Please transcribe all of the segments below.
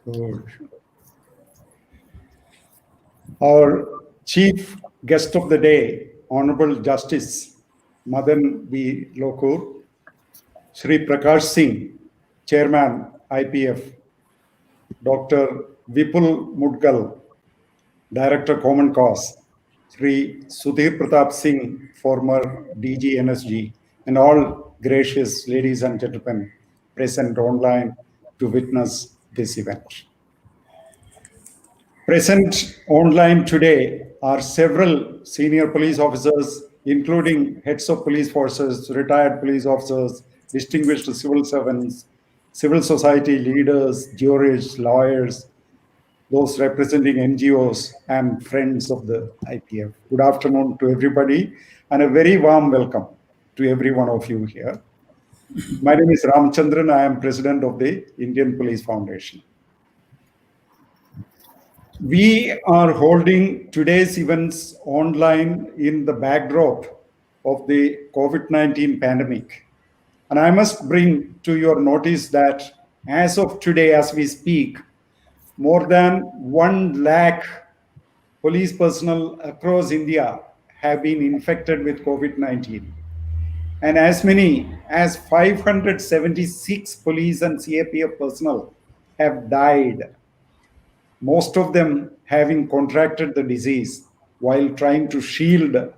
Good. Our chief guest of the day, Honorable Justice Madan B. Lokur, Shri Prakash Singh, Chairman IPF, Dr. Vipul Mudgal, Director Common Cause, Shri Sudhir Pratap Singh, former DG NSG, and all gracious ladies and gentlemen present online to witness this event. Present online today are several senior police officers, including heads of police forces, retired police officers, distinguished civil servants, civil society leaders, jurists, lawyers, those representing NGOs, and friends of the IPF. Good afternoon to everybody, and a very warm welcome to every one of you here. My name is Ramchandran. I am president of the Indian Police Foundation. We are holding today's events online in the backdrop of the COVID-19 pandemic. And I must bring to your notice that as of today, as we speak, more than 1 lakh police personnel across India have been infected with COVID-19. And as many as 576 police and CAPF personnel have died, most of them having contracted the disease while trying to shield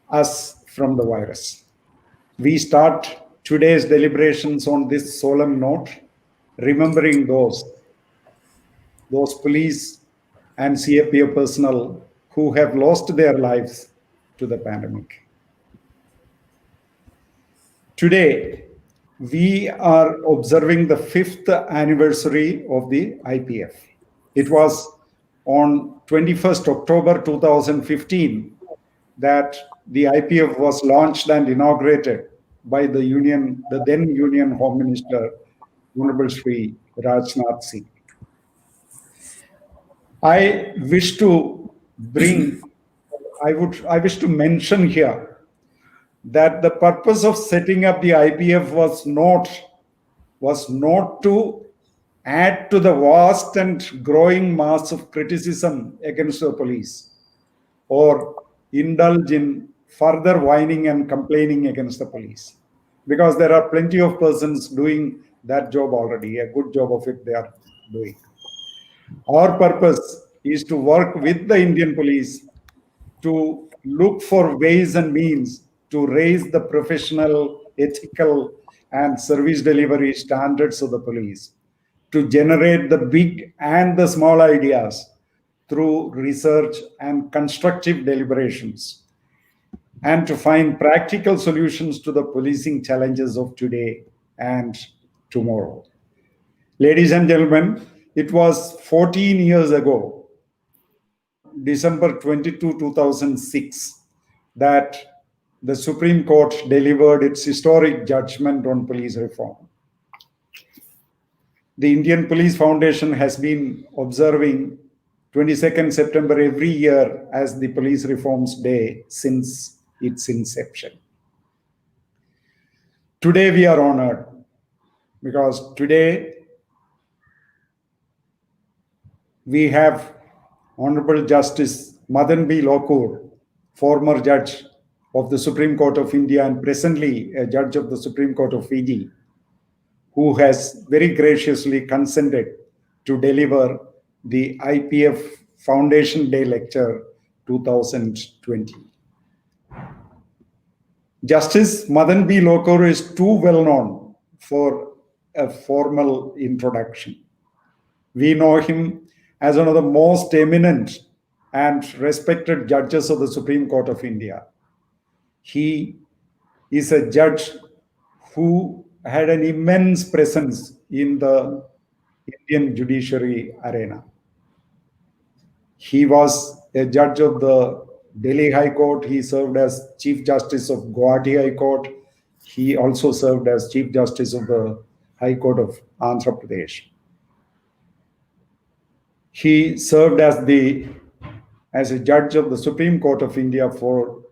us from the virus. We start today's deliberations on this solemn note, remembering those police and CAPF personnel who have lost their lives to the pandemic. Today, we are observing the 5th anniversary of the IPF. It was on 21st October 2015 that the IPF was launched and inaugurated by the then Union Home Minister, Honorable Shri Rajnath Singh. I wish to mention here that the purpose of setting up the IPF was not to add to the vast and growing mass of criticism against the police or indulge in further whining and complaining against the police, because there are plenty of persons doing that job already, a good job of it they are doing. Our purpose is to work with the Indian police to look for ways and means to raise the professional, ethical, and service delivery standards of the police, to generate the big and the small ideas through research and constructive deliberations, and to find practical solutions to the policing challenges of today and tomorrow. Ladies and gentlemen, it was 14 years ago, December 22, 2006, that the Supreme Court delivered its historic judgment on police reform. The Indian Police Foundation has been observing 22nd September every year as the Police Reforms Day since its inception. Today we are honored because today we have Honorable Justice Madan B. Lokur, former judge of the Supreme Court of India and presently a judge of the Supreme Court of Fiji, who has very graciously consented to deliver the IPF Foundation Day Lecture 2020. Justice Madan B. Lokur is too well known for a formal introduction. We know him as one of the most eminent and respected judges of the Supreme Court of India. He is a judge who had an immense presence in the Indian judiciary arena. He was a judge of the Delhi High Court. He served as Chief Justice of Guwahati High Court. He also served as Chief Justice of the High Court of Andhra Pradesh. He served as a judge of the Supreme Court of India for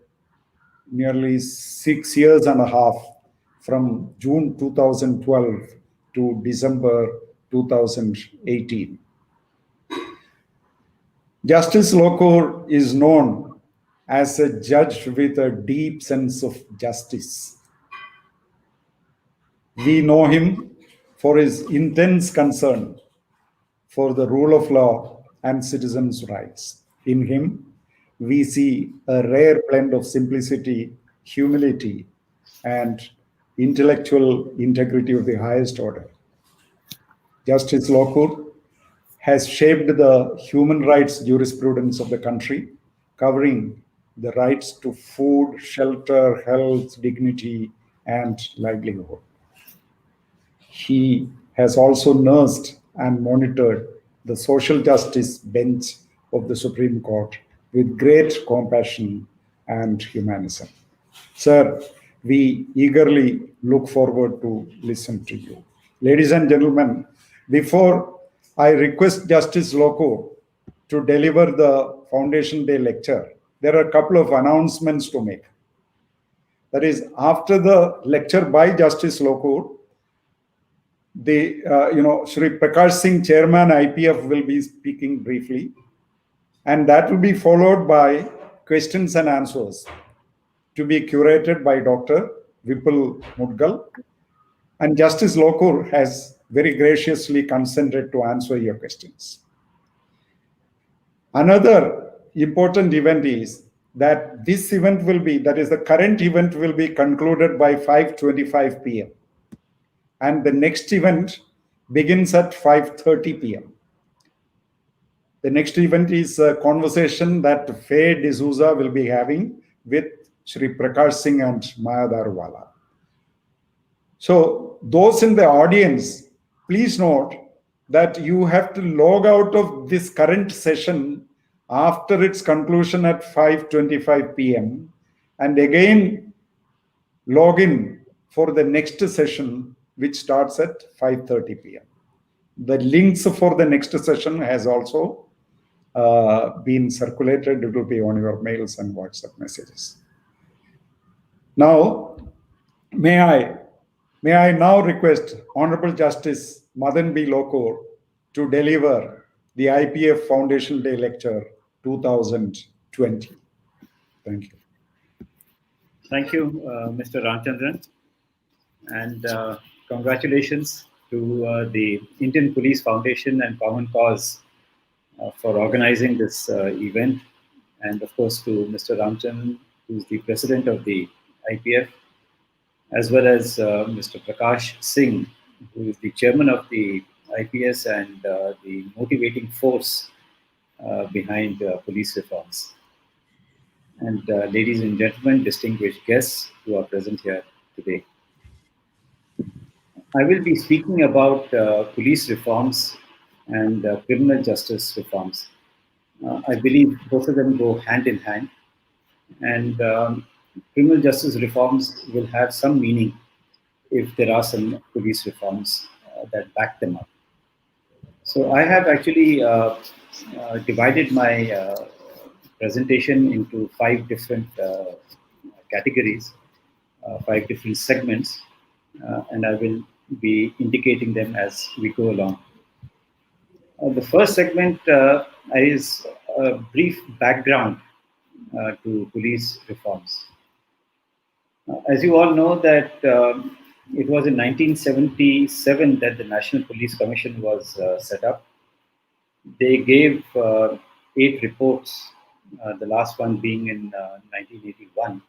nearly 6 years and a half, from June 2012 to December 2018. Justice Lokur is known as a judge with a deep sense of justice. We know him for his intense concern for the rule of law and citizens' rights. In him, we see a rare blend of simplicity, humility, and intellectual integrity of the highest order. Justice Lokur has shaped the human rights jurisprudence of the country, covering the rights to food, shelter, health, dignity, and livelihood. He has also nursed and monitored the social justice bench of the Supreme Court with great compassion and humanism. Sir, we eagerly look forward to listen to you. Ladies and gentlemen, before I request Justice Lokur to deliver the Foundation Day lecture, there are a couple of announcements to make. That is, after the lecture by Justice Lokur, the Shri Prakash Singh, Chairman IPF, will be speaking briefly, and that will be followed by questions and answers to be curated by Dr. Vipul Mudgal. And Justice Lokur has very graciously consented to answer your questions. Another important event is that this event will be, that is the current event will be concluded by 5:25 p.m. And the next event begins at 5:30 p.m. The next event is a conversation that Faye D'Souza will be having with Shri Prakash Singh and Maya Darwala. So those in the audience, please note that you have to log out of this current session after its conclusion at 5:25 p.m. and again log in for the next session, which starts at 5:30 p.m. The links for the next session has also been circulated. It will be on your mails and WhatsApp messages. Now, may I now request Honorable Justice Madan B. Lokur to deliver the IPF Foundation Day Lecture 2020. Thank you. Thank you, Mr. Ramchandran, and congratulations to the Indian Police Foundation and Common Cause for organizing this event, and of course to Mr. Ramchandran, who is the president of the IPF, as well as Mr. Prakash Singh, who is the chairman of the IPS and the motivating force behind police reforms. And ladies and gentlemen, distinguished guests who are present here today. I will be speaking about police reforms and criminal justice reforms. I believe both of them go hand in hand, and criminal justice reforms will have some meaning if there are some police reforms that back them up. So I have actually divided my presentation into 5 different categories, 5 different segments, and I will be indicating them as we go along. The first segment is a brief background to police reforms. As you all know that it was in 1977 that the National Police Commission was set up. They gave 8 reports, the last one being in 1981,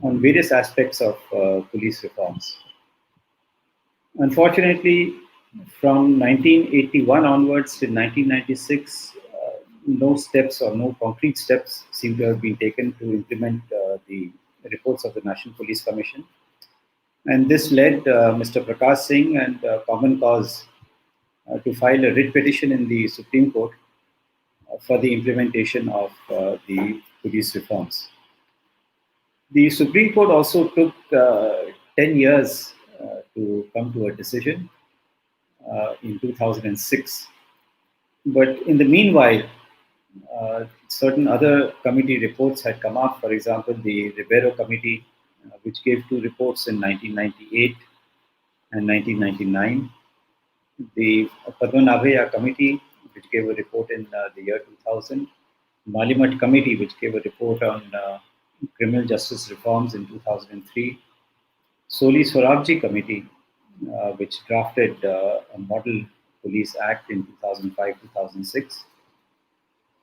on various aspects of police reforms. Unfortunately, from 1981 onwards till 1996, no steps or no concrete steps seem to have been taken to implement the reports of the National Police Commission. And this led Mr. Prakash Singh and Common Cause to file a writ petition in the Supreme Court for the implementation of the police reforms. The Supreme Court also took 10 years to come to a decision in 2006. But in the meanwhile, certain other committee reports had come up. For example, the Ribeiro Committee, which gave 2 reports in 1998 and 1999. the Padmanabhaya Committee, which gave a report in the year 2000, Malimat Committee, which gave a report on criminal justice reforms in 2003, Soli Swarabji Committee, which drafted a model police act in 2005-2006.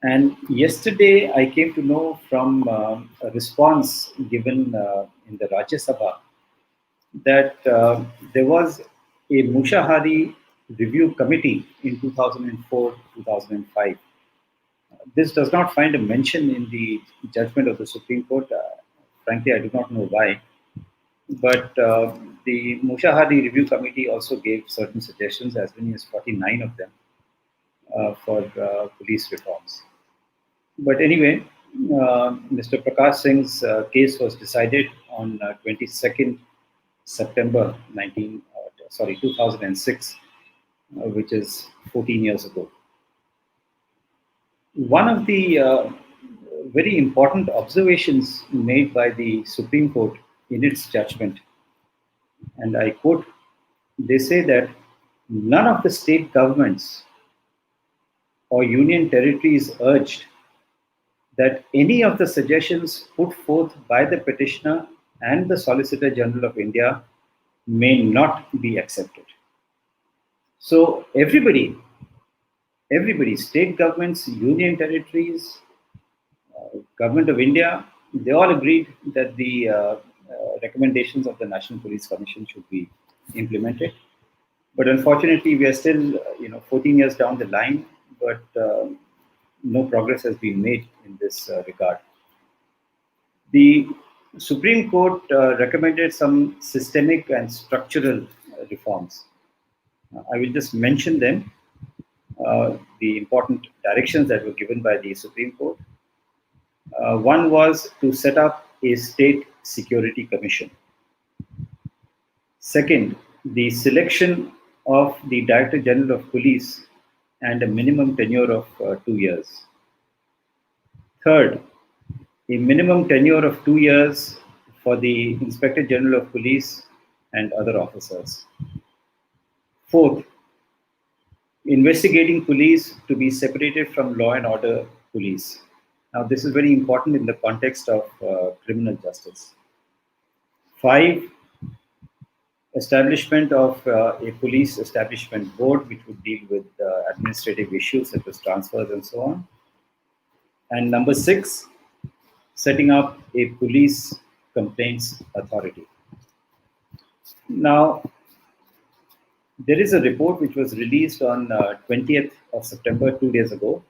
And yesterday, I came to know from a response given in the Rajya Sabha that there was a Mushahari review committee in 2004-2005. This does not find a mention in the judgment of the Supreme Court. Frankly, I do not know why. But the Mushahari Review Committee also gave certain suggestions, as many as 49 of them, for police reforms. But anyway, Mr. Prakash Singh's case was decided on 22nd September 2006, which is 14 years ago. One of the very important observations made by the Supreme Court in its judgment, and I quote, they say that none of the state governments or union territories urged that any of the suggestions put forth by the petitioner and the Solicitor General of India may not be accepted. So everybody, state governments, union territories, Government of India, they all agreed that the recommendations of the National Police Commission should be implemented. But unfortunately, we are still, 14 years down the line, but no progress has been made in this regard. The Supreme Court recommended some systemic and structural reforms. I will just mention them, the important directions that were given by the Supreme Court. One was to set up a state security commission. Second, the selection of the Director General of Police and a minimum tenure of 2 years. Third, a minimum tenure of 2 years for the Inspector General of Police and other officers. Fourth, investigating police to be separated from law and order police. Now, this is very important in the context of criminal justice. 5, establishment of a police establishment board which would deal with administrative issues such as transfers and so on. And number 6, setting up a police complaints authority. Now, there is a report which was released on 20th of September, 2 days ago,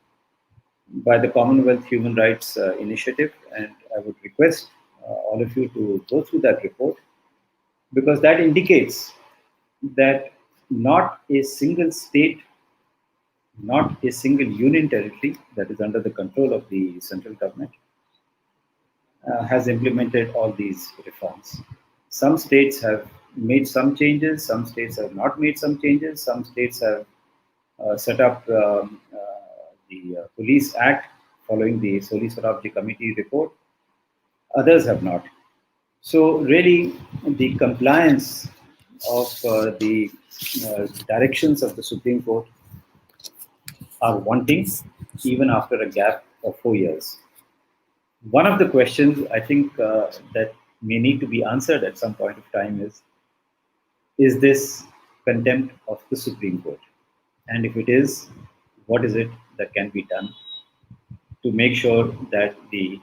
by the Commonwealth Human Rights Initiative, and I would request all of you to go through that report, because that indicates that not a single state, not a single union territory that is under the control of the central government has implemented all these reforms. Some states have made some changes, some states have not made some changes, some states have set up the Police Act following the Soli Swarabji Committee report, others have not. So really, the compliance of the directions of the Supreme Court are wanting, even after a gap of 4 years. One of the questions I think that may need to be answered at some point of time is this contempt of the Supreme Court? And if it is, what is it that can be done to make sure that the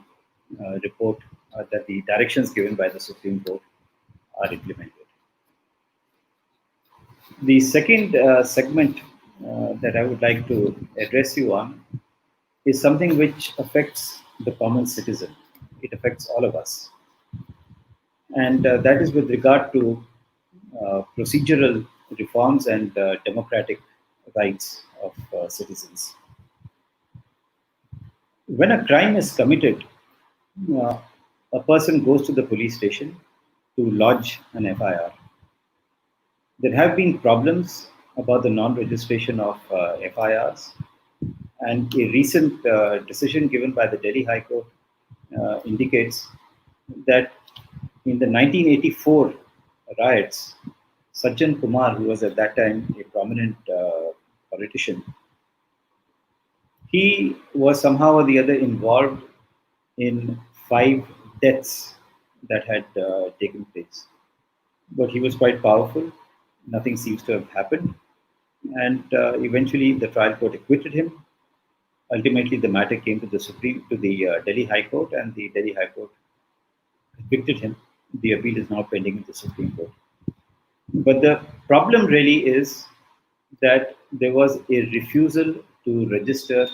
report, that the directions given by the Supreme Court are implemented? The second segment that I would like to address you on is something which affects the common citizen. It affects all of us. And that is with regard to procedural reforms and democratic rights of citizens. When a crime is committed, a person goes to the police station to lodge an FIR. There have been problems about the non-registration of FIRs, and a recent decision given by the Delhi High Court indicates that in the 1984 riots, Sajjan Kumar, who was at that time a prominent politician, he was somehow or the other involved in 5 deaths that had taken place. But he was quite powerful. Nothing seems to have happened. And eventually, the trial court acquitted him. Ultimately, the matter came to the Delhi High Court, and the Delhi High Court convicted him. The appeal is now pending in the Supreme Court. But the problem really is that there was a refusal to register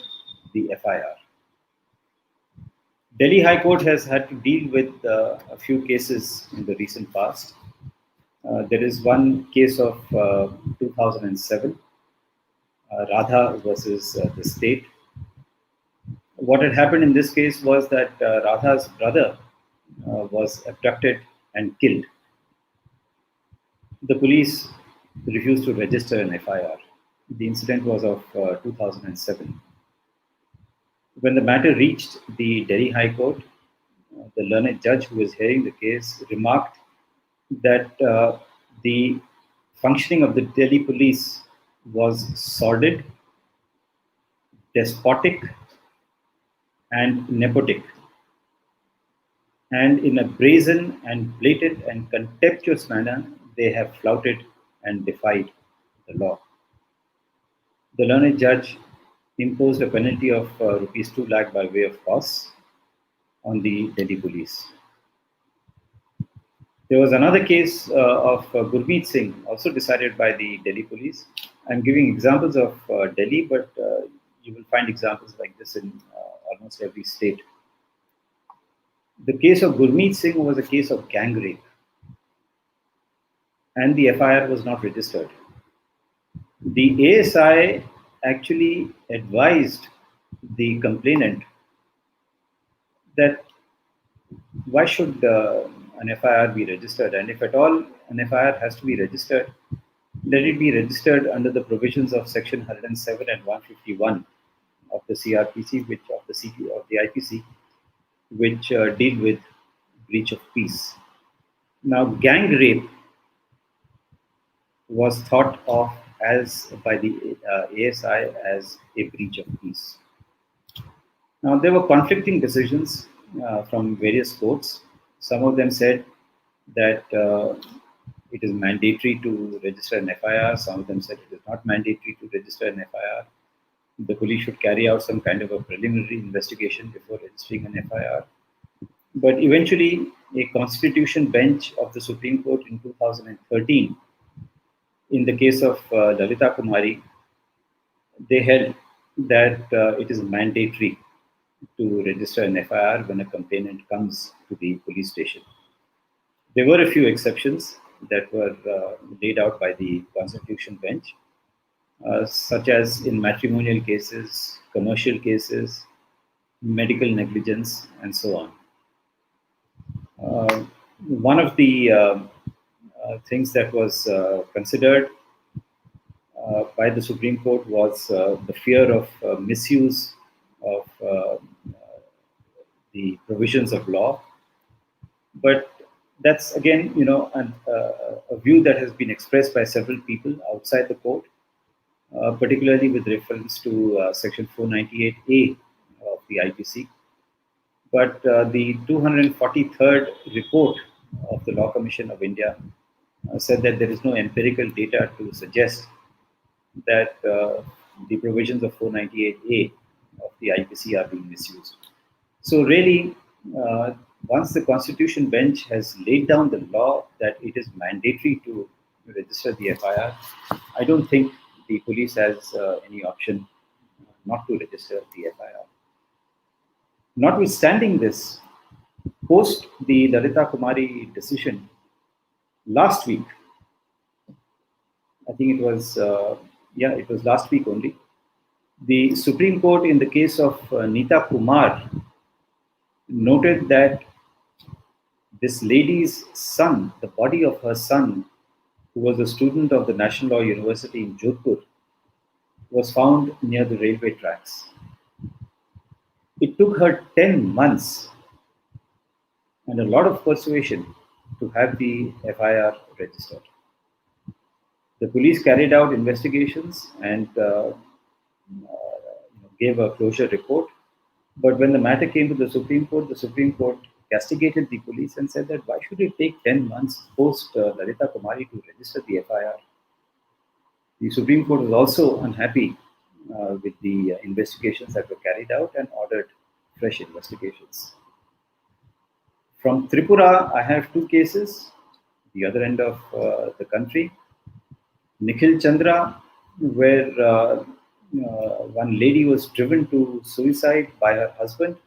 the FIR. Delhi High Court has had to deal with a few cases in the recent past. There is one case of 2007, Radha versus the state. What had happened in this case was that Radha's brother was abducted and killed. The police refused to register an FIR. The incident was of 2007. When the matter reached the Delhi High Court, the learned judge who was hearing the case remarked that the functioning of the Delhi police was sordid, despotic, and nepotic, and in a brazen and blatant and contemptuous manner, they have flouted and defied the law. The learned judge imposed a penalty of rupees 2 lakh by way of costs on the Delhi police. There was another case of Gurmeet Singh, also decided by the Delhi police. I'm giving examples of Delhi, but you will find examples like this in almost every state. The case of Gurmeet Singh was a case of gang rape, and the FIR was not registered. The ASI actually advised the complainant that why should an FIR be registered, and if at all an FIR has to be registered, let it be registered under the provisions of section 107 and 151 of the CRPC, which of the IPC, which deal with breach of peace. Now, gang rape was thought of as by the ASI as a breach of peace. Now, there were conflicting decisions from various courts. Some of them said that it is mandatory to register an FIR. Some of them said it is not mandatory to register an FIR. The police should carry out some kind of a preliminary investigation before registering an FIR. But eventually, a constitution bench of the Supreme Court in 2013, in the case of Lalita Kumari, they held that it is mandatory to register an FIR when a complainant comes to the police station. There were a few exceptions that were laid out by the Constitution bench, such as in matrimonial cases, commercial cases, medical negligence, and so on. One of the things that was considered by the Supreme Court was the fear of misuse of the provisions of law. But that's again, a view that has been expressed by several people outside the court, particularly with reference to Section 498A of the IPC. But the 243rd report of the Law Commission of India said that there is no empirical data to suggest that the provisions of 498A of the IPC are being misused. So really, once the Constitution bench has laid down the law that it is mandatory to register the FIR, I don't think the police has any option not to register the FIR. Notwithstanding this, post the Lalita Kumari decision last week, I think it was last week only, the Supreme Court in the case of Nita Kumar noted that this lady's son, the body of her son, who was a student of the National Law University in Jodhpur, was found near the railway tracks. It took her 10 months and a lot of persuasion to have the FIR registered. The police carried out investigations and gave a closure report. But when the matter came to the Supreme Court castigated the police and said that why should it take 10 months post Lalita Kumari to register the FIR? The Supreme Court was also unhappy with the investigations that were carried out and ordered fresh investigations. From Tripura, I have two cases, the other end of the country. Nikhil Chandra, where one lady was driven to suicide by her husband,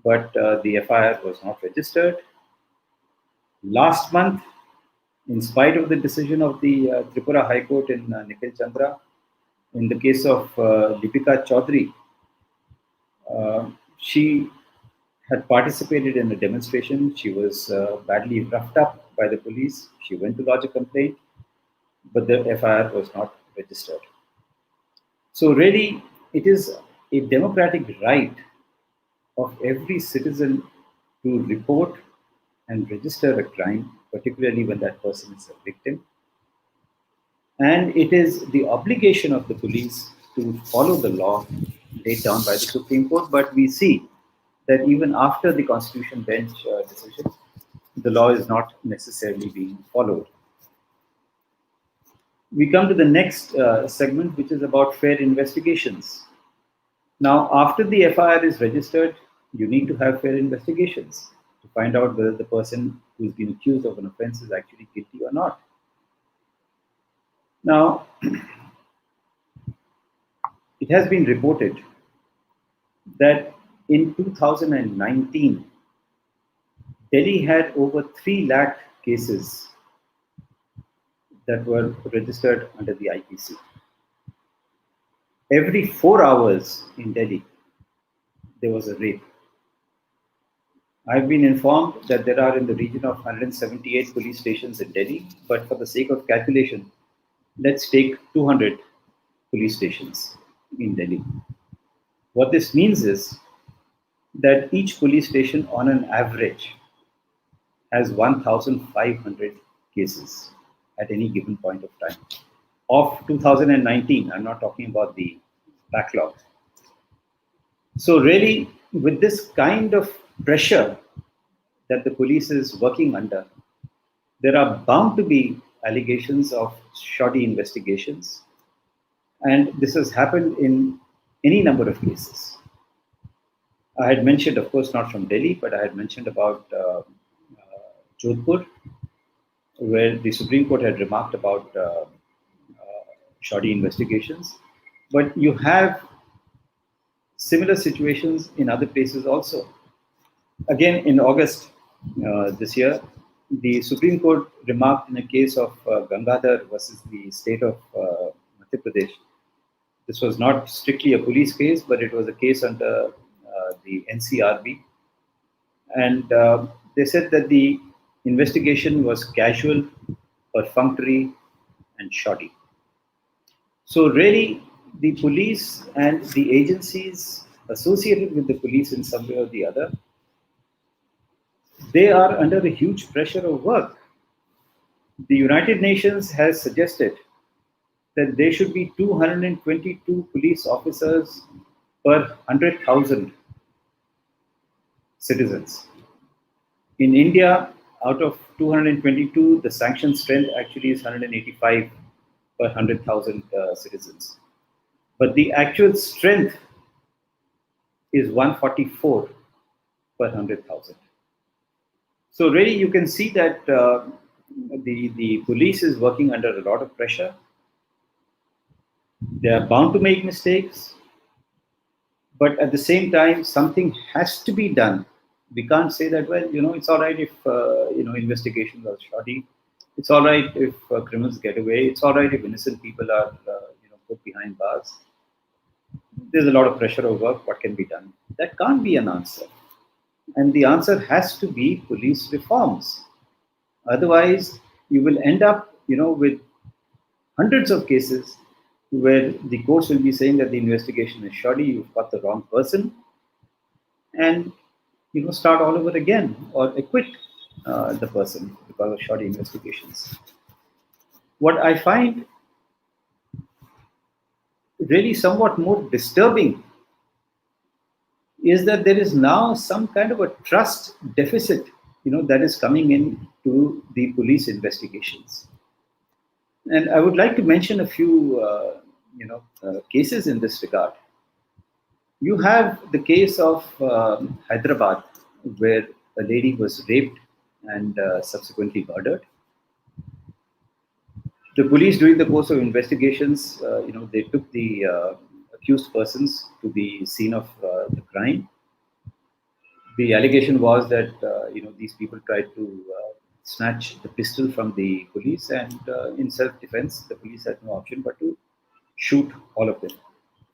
but the FIR was not registered. Last month, in spite of the decision of the Tripura High Court in Nikhil Chandra, in the case of Deepika Chaudhary, she had participated in a demonstration. She was badly roughed up by the police. She went to lodge a complaint, but the FIR was not registered. So really, it is a democratic right of every citizen to report and register a crime, particularly when that person is a victim. And it is the obligation of the police to follow the law laid down by the Supreme Court. But we see that even after the Constitution Bench decision, the law is not necessarily being followed. We come to the next segment, which is about fair investigations. Now, after the FIR is registered, you need to have fair investigations to find out whether the person who is being accused of an offense is actually guilty or not. Now, it has been reported that in 2019, Delhi had over 3 lakh cases that were registered under the IPC. Every 4 hours in Delhi, there was a rape. I've been informed that there are in the region of 178 police stations in Delhi, but for the sake of calculation, let's take 200 police stations in Delhi. What this means is that each police station on an average has 1,500 cases at any given point of time. Of 2019, I'm not talking about the backlog. So really, with this kind of pressure that the police is working under, there are bound to be allegations of shoddy investigations. And this has happened in any number of cases. I had mentioned, of course, not from Delhi, but I had mentioned about Jodhpur, where the Supreme Court had remarked about shoddy investigations. But you have similar situations in other places also. Again, in August this year, the Supreme Court remarked in a case of Gangadhar versus the state of Madhya Pradesh. This was not strictly a police case, but it was a case under the NCRB. And they said that the investigation was casual, perfunctory, and shoddy. So really, the police and the agencies associated with the police in some way or the other, they are under a huge pressure of work. The United Nations has suggested that there should be 222 police officers per 100,000 citizens. In India, out of 222, the sanction strength actually is 185 per 100,000 citizens. But the actual strength is 144 per 100,000. So really, you can see that the police is working under a lot of pressure. They are bound to make mistakes, but at the same time, something has to be done. We can't say that, well, it's all right if investigations are shoddy. It's all right if criminals get away. It's all right if innocent people are put behind bars. There's a lot of pressure of work. What can be done? That can't be an answer. And the answer has to be police reforms. Otherwise, you will end up, with hundreds of cases where the courts will be saying that the investigation is shoddy, you've got the wrong person, and start all over again or acquit the person because of shoddy investigations. What I find really somewhat more disturbing is that there is now some kind of a trust deficit, that is coming in to the police investigations. And I would like to mention a few, cases in this regard. You have the case of Hyderabad, where a lady was raped and subsequently murdered. The police, during the course of investigations, they took the accused persons to the scene of the crime. The allegation was that these people tried to snatch the pistol from the police, and in self-defense, the police had no option but to shoot all of them.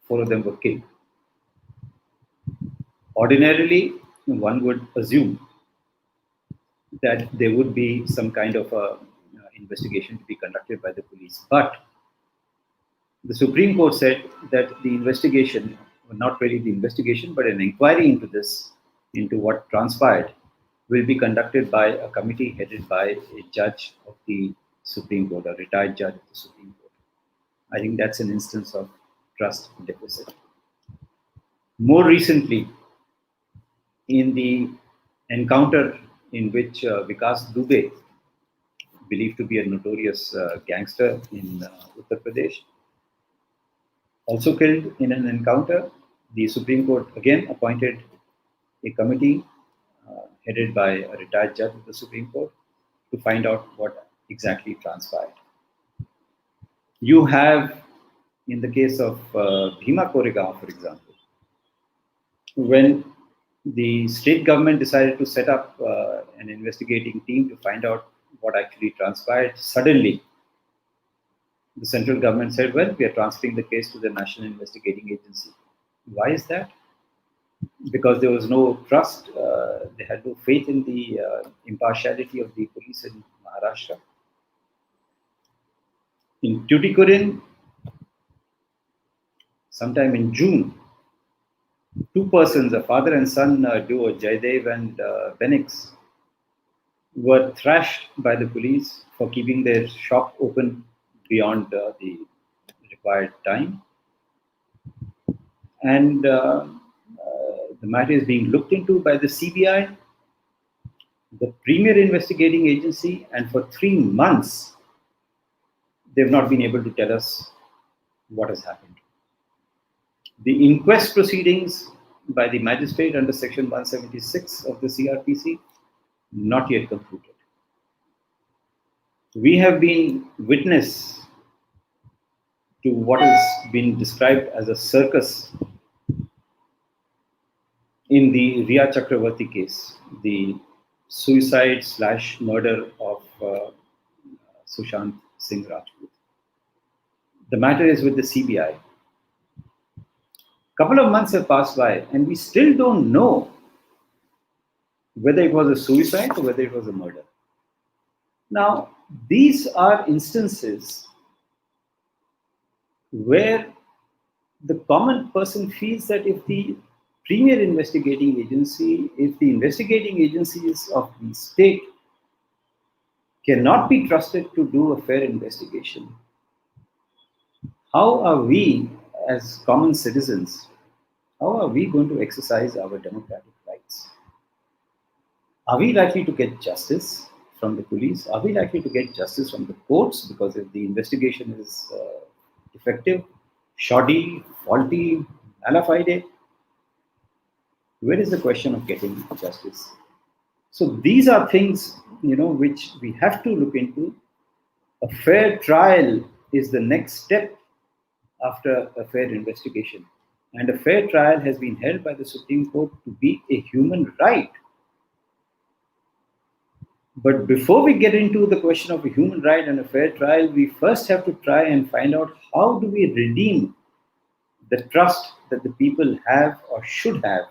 4 of them were killed. Ordinarily, one would assume that there would be some kind of a investigation to be conducted by the police, but the Supreme Court said that the investigation, not really the investigation, but an inquiry into this, into what transpired, will be conducted by a committee headed by a judge of the Supreme Court, a retired judge of the Supreme Court. I think that's an instance of trust deficit. More recently, in the encounter in which Vikas Dubey, believed to be a notorious gangster in Uttar Pradesh, also killed in an encounter, the Supreme Court again appointed a committee headed by a retired judge of the Supreme Court to find out what exactly transpired. You have, in the case of Bhimarao, for example, when the state government decided to set up an investigating team to find out what actually transpired, suddenly the central government said, well, we are transferring the case to the National Investigating Agency. Why is that? Because there was no trust, they had no faith in the impartiality of the police in Maharashtra. In Tuticorin, sometime in June, two persons, a father and son duo, Jaydev and Benix, were thrashed by the police for keeping their shop open beyond the required time. And the matter is being looked into by the CBI, the premier investigating agency, and for 3 months, they've not been able to tell us what has happened. The inquest proceedings by the magistrate under section 176 of the CRPC, not yet concluded. We have been witness to what has been described as a circus in the Riya Chakravarti case, the suicide/murder of Sushant Singh Rajput. The matter is with the CBI. Couple of months have passed by and we still don't know whether it was a suicide or whether it was a murder. Now, these are instances where the common person feels that if the premier investigating agency, if the investigating agencies of the state cannot be trusted to do a fair investigation, how are we as common citizens, how are we going to exercise our democratic rights? Are we likely to get justice from the police? Are we likely to get justice from the courts? Because if the investigation is defective, shoddy, faulty, mala fide, where is the question of getting justice? So these are things, which we have to look into. A fair trial is the next step after a fair investigation. And a fair trial has been held by the Supreme Court to be a human right. But before we get into the question of a human right and a fair trial, we first have to try and find out how do we redeem the trust that the people have or should have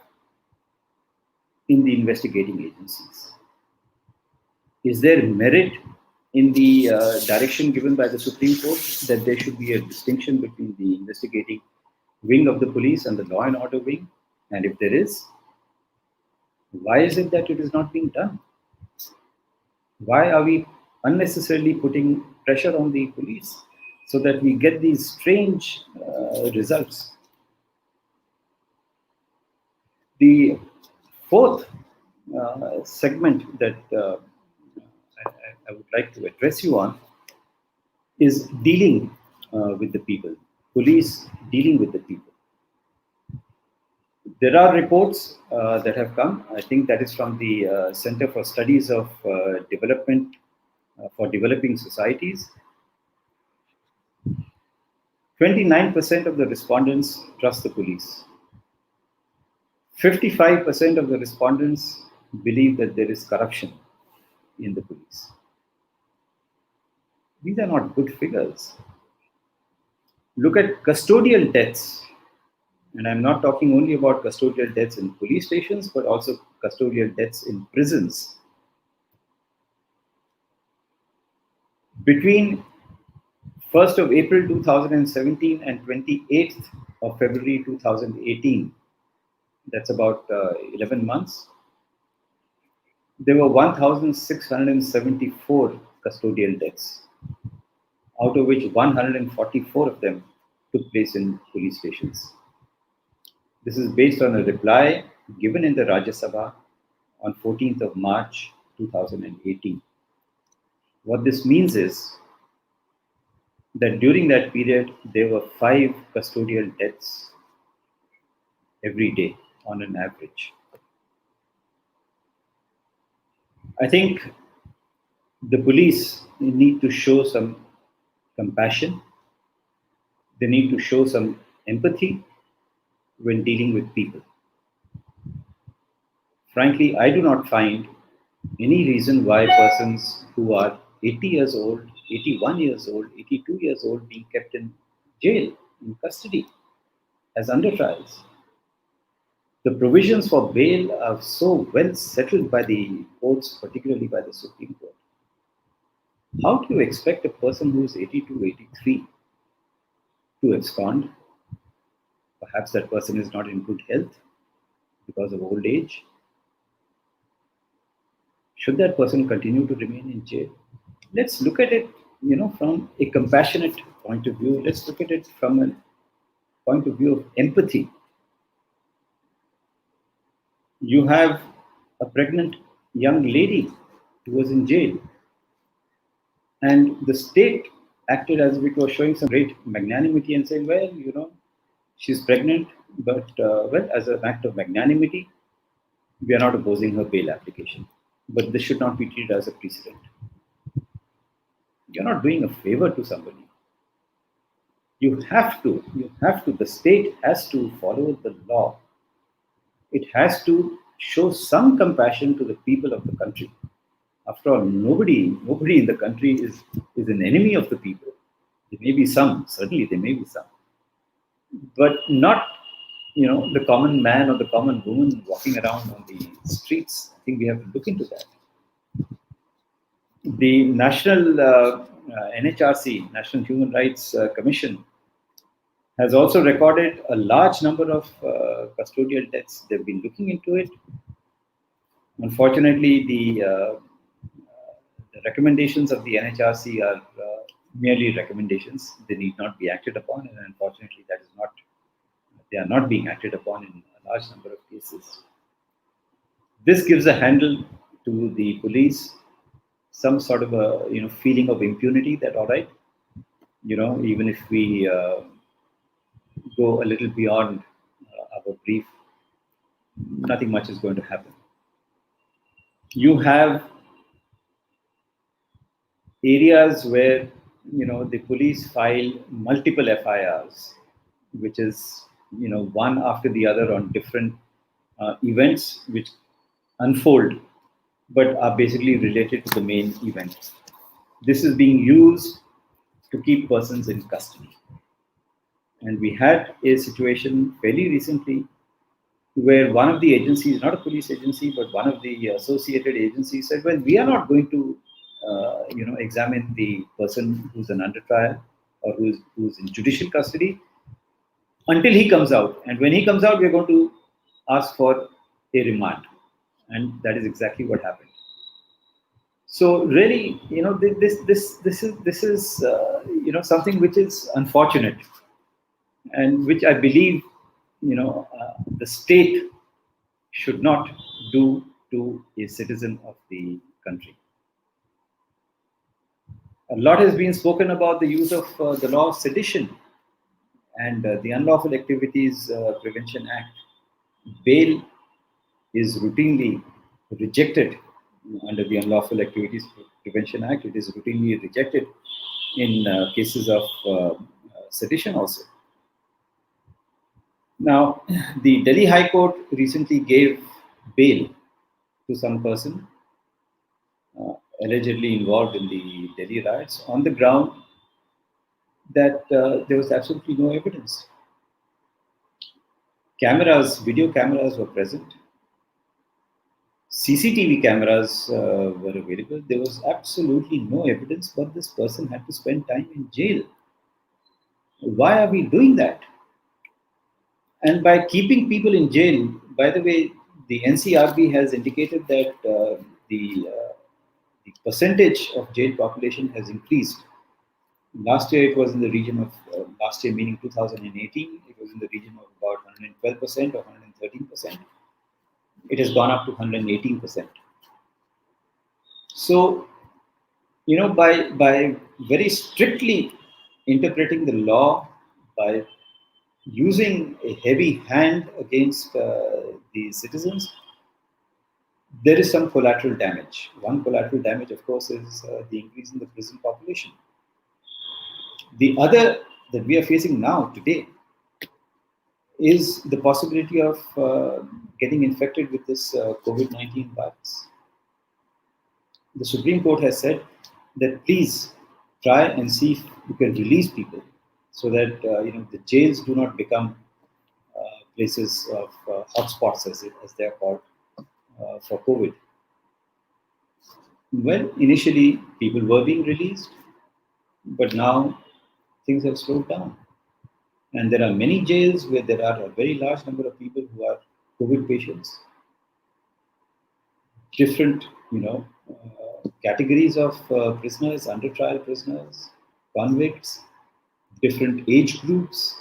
in the investigating agencies. Is there merit in the direction given by the Supreme Court that there should be a distinction between the investigating wing of the police and the law and order wing? And if there is, why is it that it is not being done? Why are we unnecessarily putting pressure on the police so that we get these strange results. The fourth segment that I would like to address you on is dealing with the people, police dealing with the people. There are reports that have come. I think that is from the Center for Studies of Development for Developing Societies. 29% of the respondents trust the police. 55% of the respondents believe that there is corruption in the police. These are not good figures. Look at custodial deaths. And I'm not talking only about custodial deaths in police stations, but also custodial deaths in prisons. Between 1st of April 2017 and 28th of February 2018, that's about 11 months, there were 1,674 custodial deaths, out of which 144 of them took place in police stations. This is based on a reply given in the Rajya Sabha on 14th of March 2018. What this means is that during that period, there were 5 custodial deaths every day on an average. I think the police need to show some compassion. They need to show some empathy when dealing with people. Frankly, I do not find any reason why persons who are 80 years old, 81 years old, 82 years old being kept in jail, in custody, as under trials. The provisions for bail are so well settled by the courts, particularly by the Supreme Court. How do you expect a person who is 82, 83 to abscond? Perhaps that person is not in good health because of old age. Should that person continue to remain in jail? Let's look at it, from a compassionate point of view. Let's look at it from a point of view of empathy. You have a pregnant young lady who was in jail, and the state acted as if it was showing some great magnanimity and saying, well, she's pregnant, but as an act of magnanimity, we are not opposing her bail application. But this should not be treated as a precedent. You're not doing a favor to somebody. The state has to follow the law. It has to show some compassion to the people of the country. After all, nobody in the country is an enemy of the people. There may be some, certainly there may be some, but not, the common man or the common woman walking around on the streets. I think we have to look into that. The National NHRC, National Human Rights Commission, has also recorded a large number of custodial deaths. They've been looking into it. Unfortunately, the recommendations of the NHRC are merely recommendations. They need not be acted upon, and unfortunately, they are not being acted upon in a large number of cases. This gives a handle to the police, some sort of a feeling of impunity that, all right, even if we go a little beyond our brief, nothing much is going to happen. You have areas where the police file multiple FIRs, which is one after the other on different events which unfold but are basically related to the main event. This is being used to keep persons in custody. And we had a situation fairly recently where one of the agencies, not a police agency, but one of the associated agencies said, well, we are not going to examine the person who's an under trial or who's in judicial custody until he comes out. And when he comes out, we're going to ask for a remand. And that is exactly what happened. So really, this is something which is unfortunate, and which I believe the state should not do to a citizen of the country. A lot has been spoken about the use of the law of sedition and the Unlawful Activities Prevention Act. Bail is routinely rejected under the Unlawful Activities Prevention Act. It is routinely rejected in cases of sedition also. Now, the Delhi High Court recently gave bail to some person allegedly involved in the Delhi riots on the ground that there was absolutely no evidence. Video cameras were present. CCTV cameras were available. There was absolutely no evidence, but this person had to spend time in jail. Why are we doing that? And by keeping people in jail, by the way, the NCRB has indicated that the percentage of jail population has increased. Last year, it was in the region of, last year meaning 2018, it was in the region of about 112% or 113%. It has gone up to 118%. So, by very strictly interpreting the law, by using a heavy hand against the citizens, there is some collateral damage. One collateral damage, of course, is the increase in the prison population. The other that we are facing now, today, is the possibility of getting infected with this COVID-19 virus. The Supreme Court has said that please try and see if you can release people so that the jails do not become places of hotspots, as they are called, for COVID. Well, initially people were being released, but now things have slowed down. And there are many jails where there are a very large number of people who are COVID patients. Different, categories of prisoners, under trial prisoners, convicts, different age groups.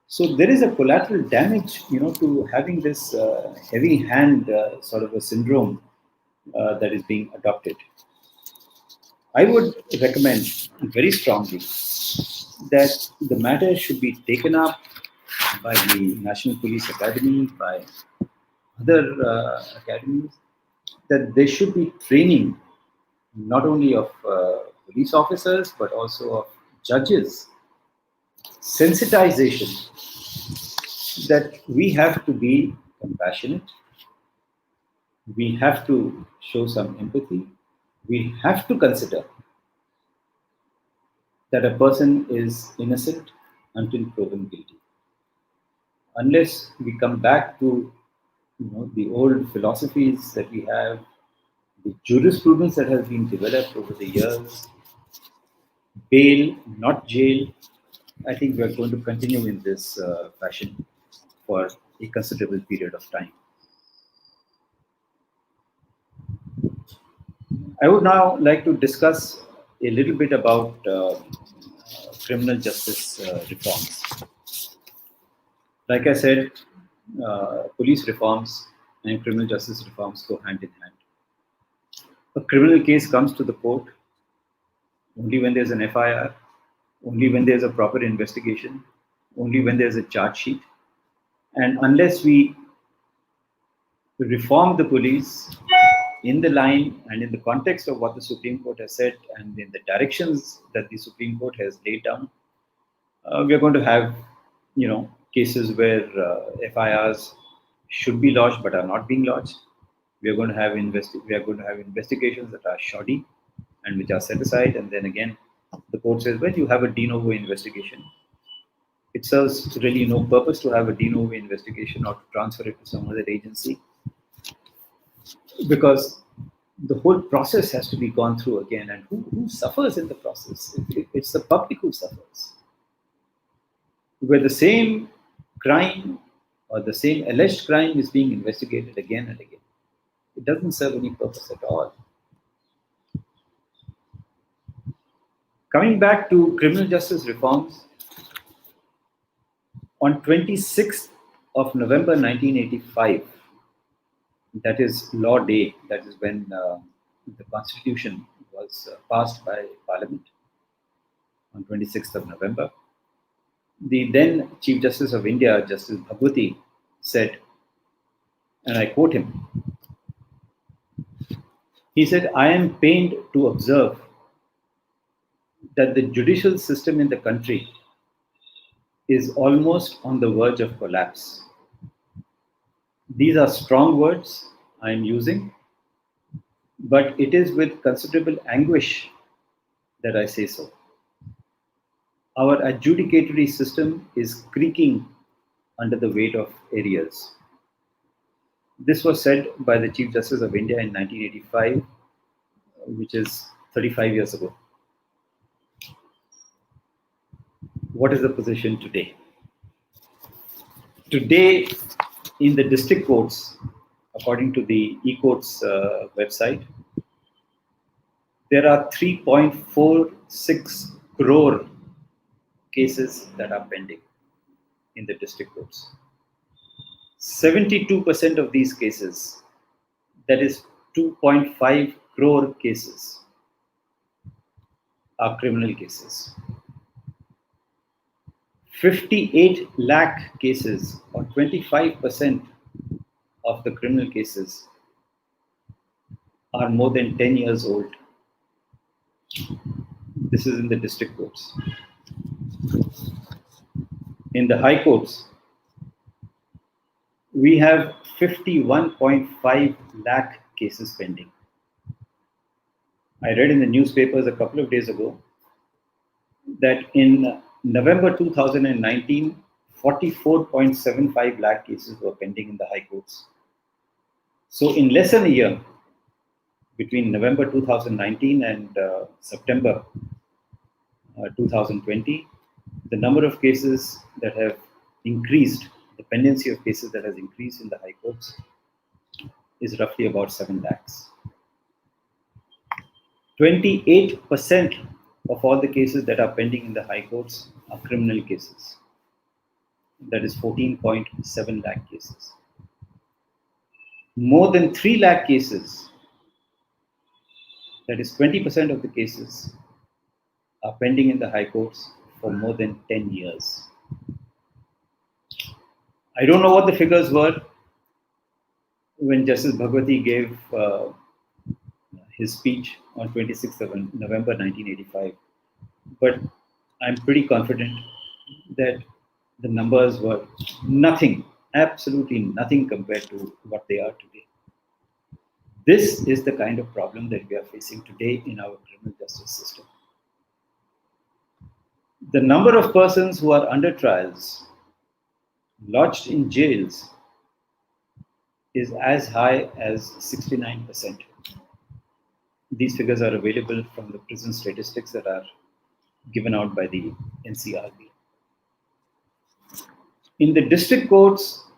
So there is a collateral damage, to having this heavy hand sort of a syndrome that is being adopted. I would recommend very strongly that the matter should be taken up by the National Police Academy, by other academies, that there should be training not only of police officers but also of judges, sensitization that we have to be compassionate, we have to show some empathy, we have to consider that a person is innocent until proven guilty. Unless we come back to the old philosophies that we have, the jurisprudence that has been developed over the years, bail, not jail, I think we are going to continue in this fashion for a considerable period of time. I would now like to discuss a little bit about criminal justice reforms. Like I said, police reforms and criminal justice reforms go hand in hand. A criminal case comes to the court only when there's an FIR, only when there's a proper investigation, only when there's a charge sheet. And unless we reform the police in the line and in the context of what the Supreme Court has said and in the directions that the Supreme Court has laid down, we are going to have, cases where FIRs should be lodged but are not being lodged. We are going to have investigations that are shoddy and which are set aside, and then again the court says, well, you have a de novo investigation. It serves really no purpose to have a de novo investigation or to transfer it to some other agency, because the whole process has to be gone through again. And who suffers in the process? It's the public who suffers. Where the same crime or the same alleged crime is being investigated again and again, it doesn't serve any purpose at all. Coming back to criminal justice reforms, on 26th of November 1985, that is Law Day, that is when the Constitution was passed by Parliament on 26th of November, the then Chief Justice of India, Justice Bhagwati, said, and I quote him, he said, "I am pained to observe that the judicial system in the country is almost on the verge of collapse. These are strong words I am using, but it is with considerable anguish that I say so. Our adjudicatory system is creaking under the weight of arrears." This was said by the Chief Justice of India in 1985, which is 35 years ago. What is the position today? Today, in the district courts, according to the e-courts website, there are 3.46 crore cases that are pending in the district courts. 72% of these cases, that is 2.5 crore cases, are criminal cases. 58 lakh cases, or 25% of the criminal cases, are more than 10 years old. This is in the district courts. In the high courts, we have 51.5 lakh cases pending. I read in the newspapers a couple of days ago that in November 2019, 44.75 lakh cases were pending in the high courts. So in less than a year, between November 2019 and September 2020, the number of cases that have increased, the pendency of cases that has increased in the high courts is roughly about 7 lakhs. 28% of all the cases that are pending in the high courts are criminal cases. That is 14.7 lakh cases. More than 3 lakh cases, that is 20% of the cases, are pending in the high courts for more than 10 years. I don't know what the figures were when Justice Bhagwati gave his speech on 26th of November 1985, but I'm pretty confident that the numbers were nothing, absolutely nothing compared to what they are today. This is the kind of problem that we are facing today in our criminal justice system. The number of persons who are under trials, lodged in jails, is as high as 69%. These figures are available from the prison statistics that are given out by the NCRB. In the district courts,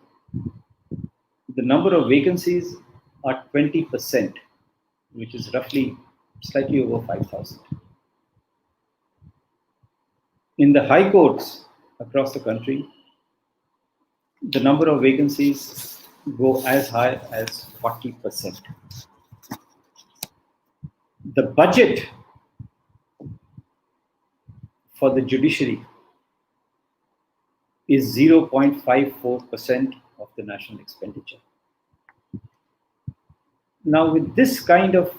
the number of vacancies are 20%, which is roughly slightly over 5,000. In the high courts across the country, the number of vacancies go as high as 40%. The budget for the judiciary is 0.54% of the national expenditure. Now, with these kind of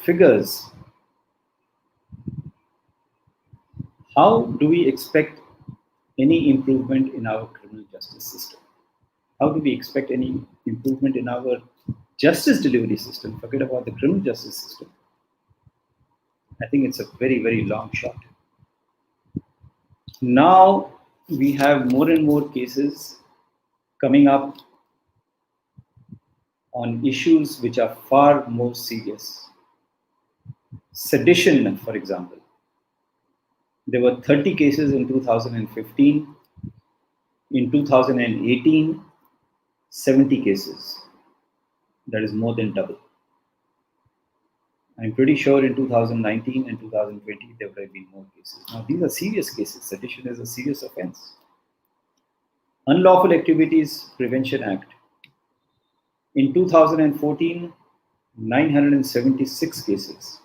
figures, how do we expect any improvement in our criminal justice system? How do we expect any improvement in our justice delivery system? Forget about the criminal justice system. I think it's a very, very long shot. Now we have more and more cases coming up on issues which are far more serious. Sedition, for example. There were 30 cases in 2015. In 2018, 70 cases. That is more than double. I'm pretty sure in 2019 and 2020 there would have been more cases. Now these are serious cases. Sedition is a serious offense. Unlawful Activities Prevention Act. In 2014, 976 cases.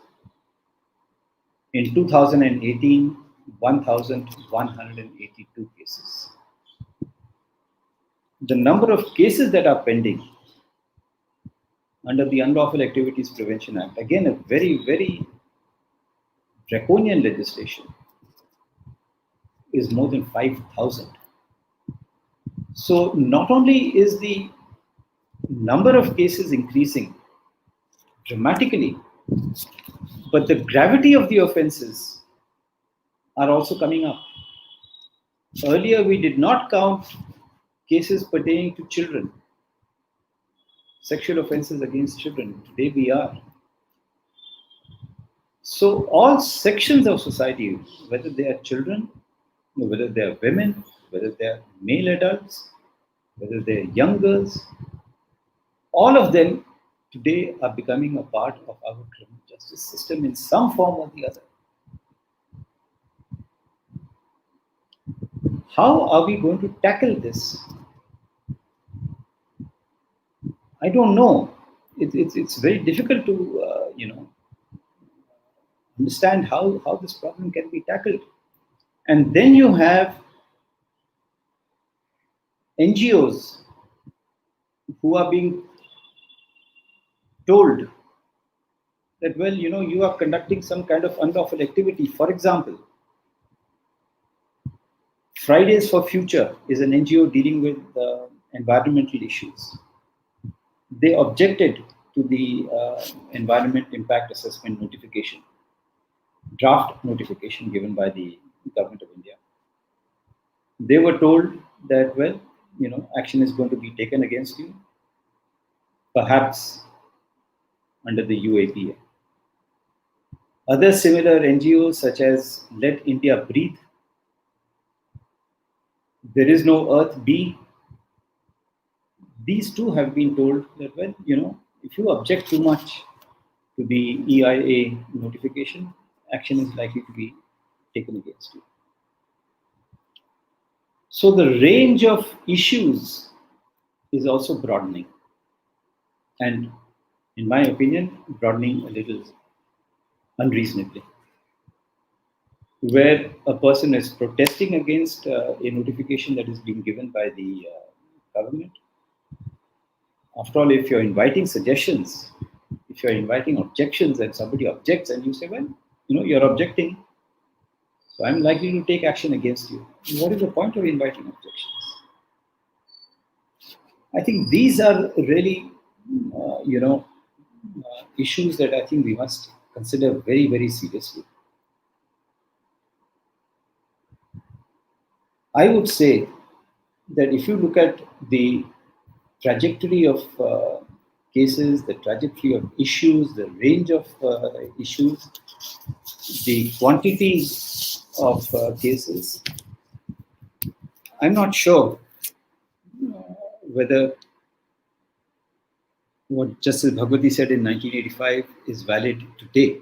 In 2018, 1,182 cases. The number of cases that are pending under the Unlawful Activities Prevention Act, again, a very, very draconian legislation, is more than 5,000. So not only is the number of cases increasing dramatically, but the gravity of the offenses are also coming up. Earlier, we did not count cases pertaining to children, sexual offenses against children. Today we are. So all sections of society, whether they are children, whether they are women, whether they are male adults, whether they are young girls, all of them today are becoming a part of our criminal justice system in some form or the other. How are we going to tackle this? I don't know. It's very difficult to understand how this problem can be tackled. And then you have NGOs who are being told that, well, you are conducting some kind of unlawful activity. For example, Fridays for Future is an NGO dealing with environmental issues. They objected to the environment impact assessment notification, draft notification given by the government of India. They were told that, well, action is going to be taken against you, perhaps under the UAPA. Other similar NGOs such as Let India Breathe, There Is No Earth B, these two have been told that, well, if you object too much to the EIA notification, action is likely to be taken against you. So the range of issues is also broadening. And in my opinion, broadening a little unreasonably. Where a person is protesting against a notification that is being given by the government. After all, if you're inviting suggestions, if you're inviting objections and somebody objects and you say, well, you're objecting, so I'm likely to take action against you. What is the point of inviting objections? I think these are really, issues that I think we must consider very, very seriously. I would say that if you look at the trajectory of cases, the trajectory of issues, the range of issues, the quantity of cases, I'm not sure whether what Justice Bhagwati said in 1985 is valid today,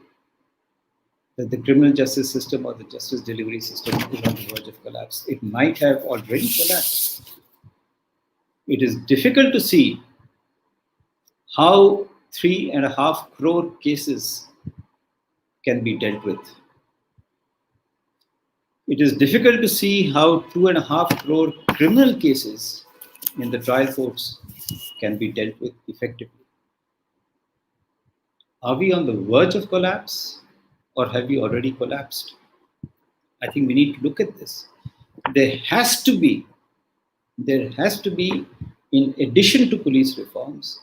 that the criminal justice system or the justice delivery system is on the verge of collapse. It might have already collapsed. It is difficult to see how 3.5 crore cases can be dealt with. It is difficult to see how 2.5 crore criminal cases in the trial courts can be dealt with effectively. Are we on the verge of collapse or have we already collapsed? I think we need to look at this. There has to be, in addition to police reforms,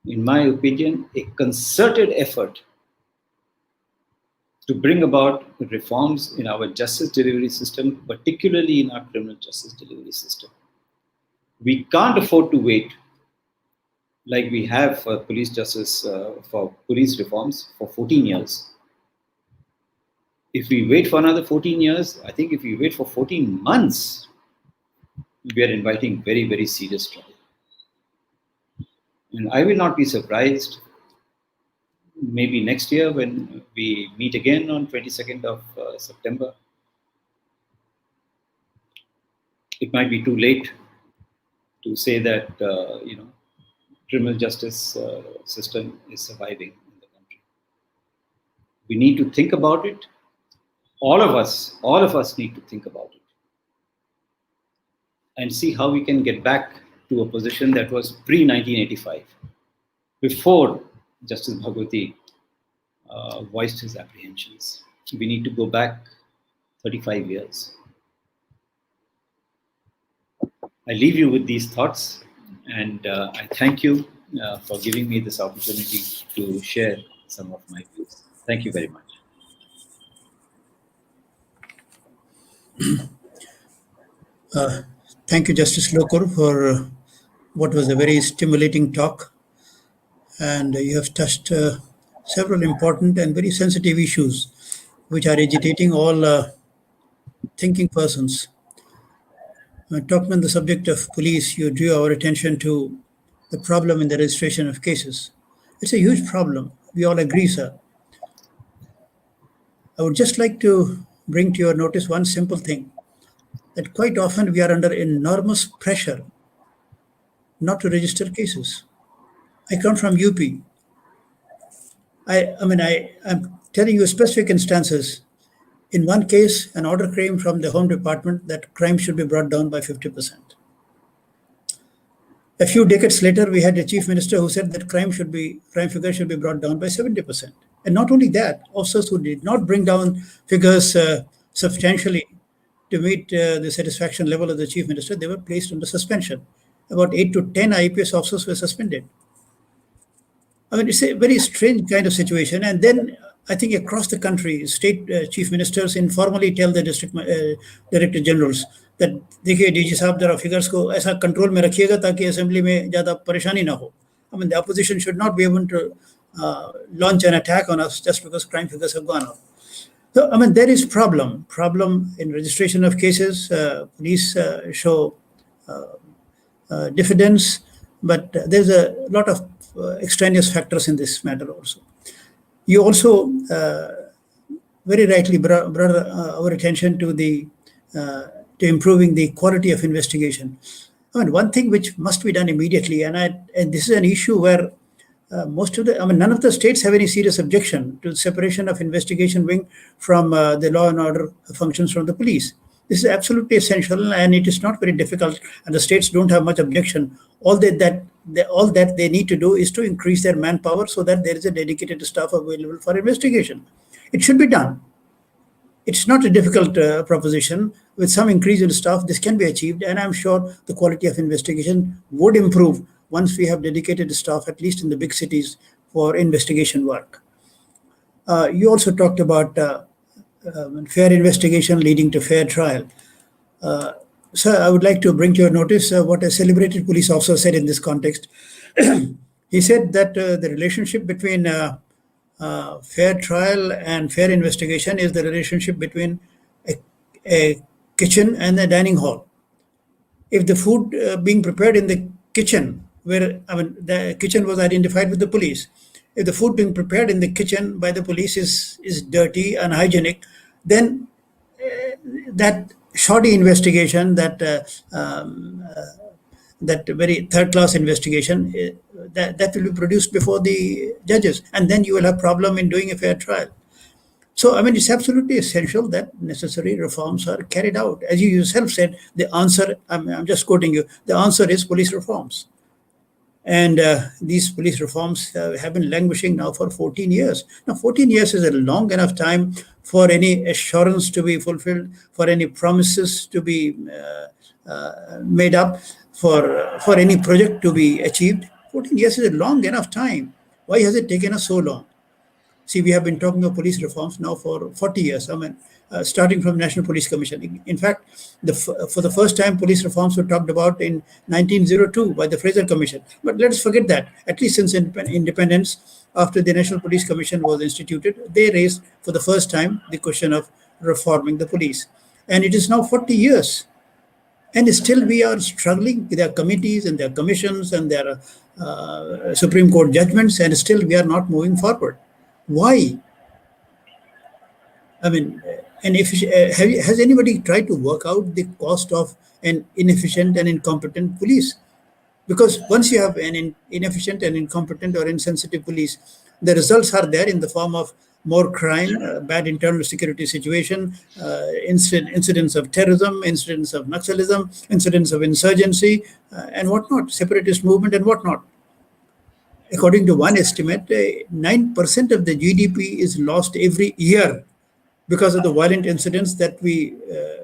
in my opinion, a concerted effort to bring about reforms in our justice delivery system, particularly in our criminal justice delivery system. We can't afford to wait like we have for police justice, for police reforms for 14 years. If we wait for another 14 years, I think if we wait for 14 months, we are inviting very, very serious trouble. And I will not be surprised maybe next year when we meet again on 22nd of September. It might be too late to say that, criminal justice system is surviving in the country. We need to think about it. All of us need to think about it and see how we can get back to a position that was pre-1985, before Justice Bhagwati voiced his apprehensions. We need to go back 35 years. I leave you with these thoughts, and I thank you for giving me this opportunity to share some of my views. Thank you very much. Thank you, Justice Lokur, for what was a very stimulating talk. And you have touched several important and very sensitive issues which are agitating all thinking persons. Talking on the subject of police, you drew our attention to the problem in the registration of cases. It's a huge problem. We all agree, sir. I would just like to bring to your notice one simple thing, that quite often we are under enormous pressure not to register cases. I come from UP. I'm telling you specific instances. In one case, an order came from the Home Department that crime should be brought down by 50%. A few decades later, we had a chief minister who said that crime figures should be brought down by 70%. And not only that, officers who did not bring down figures substantially to meet the satisfaction level of the chief minister, they were placed under suspension. About 8 to 10 IPS officers were suspended. I mean, it's a very strange kind of situation. And then I think across the country, state chief ministers informally tell the district director generals that देखिए DG साहब जरा figures को ऐसा control में रखिएगा ताकि assembly में ज़्यादा परेशानी ना हो. I mean, the opposition should not be able to launch an attack on us just because crime figures have gone up. So, I mean, there is problem in registration of cases. Police show diffidence, but there's a lot of extraneous factors in this matter also. You also very rightly brought our attention to to improving the quality of investigation. I mean, one thing which must be done immediately, and this is an issue where none of the states have any serious objection to the separation of investigation wing from the law and order functions from the police. This is absolutely essential, and it is not very difficult, and the states don't have much objection. All that they need to do is to increase their manpower so that there is a dedicated staff available for investigation. It should be done. It's not a difficult proposition. With some increase in staff, this can be achieved, and I'm sure the quality of investigation would improve once we have dedicated staff, at least in the big cities, for investigation work. You also talked about fair investigation leading to fair trial. Sir, I would like to bring to your notice what a celebrated police officer said in this context. He said that the relationship between fair trial and fair investigation is the relationship between a kitchen and a dining hall. If the food being prepared in the kitchen, the kitchen was identified with the police, if the food being prepared in the kitchen by the police is dirty, unhygienic, then that shoddy investigation, that very third-class investigation, that will be produced before the judges, and then you will have problem in doing a fair trial. So, I mean, it's absolutely essential that necessary reforms are carried out. As you yourself said, the answer, I'm just quoting you, the answer is police reforms. And these police reforms have been languishing now for 14 years. Now, 14 years is a long enough time for any assurance to be fulfilled, for any promises to be made up, for any project to be achieved. 14 years is a long enough time. Why has it taken us so long? See, we have been talking of police reforms now for 40 years. I mean, starting from National Police Commission. In fact, for the first time, police reforms were talked about in 1902 by the Fraser Commission. But let us forget that. At least since independence, after the National Police Commission was instituted, they raised for the first time the question of reforming the police. And it is now 40 years. And still we are struggling with their committees and their commissions and their Supreme Court judgments, and still we are not moving forward. Why? I mean, has anybody tried to work out the cost of an inefficient and incompetent police? Because once you have an inefficient and incompetent or insensitive police, the results are there in the form of more crime, bad internal security situation, incidents of terrorism, incidents of Naxalism, incidents of insurgency, and whatnot, separatist movement and whatnot. According to one estimate, 9% of the GDP is lost every year because of the violent incidents that we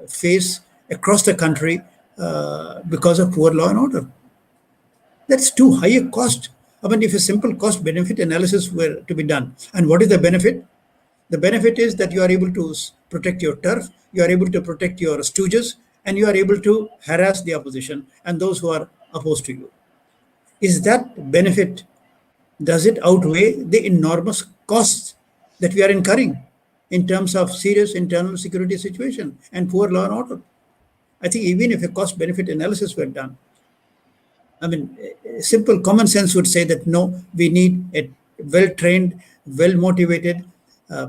face across the country because of poor law and order. That's too high a cost. I mean, if a simple cost benefit analysis were to be done, and what is the benefit? The benefit is that you are able to protect your turf, you are able to protect your stooges, and you are able to harass the opposition and those who are opposed to you. Is that benefit, does it outweigh the enormous costs that we are incurring in terms of serious internal security situation and poor law and order? I think even if a cost benefit analysis were done, I mean, simple common sense would say that no, we need a well-trained, well-motivated,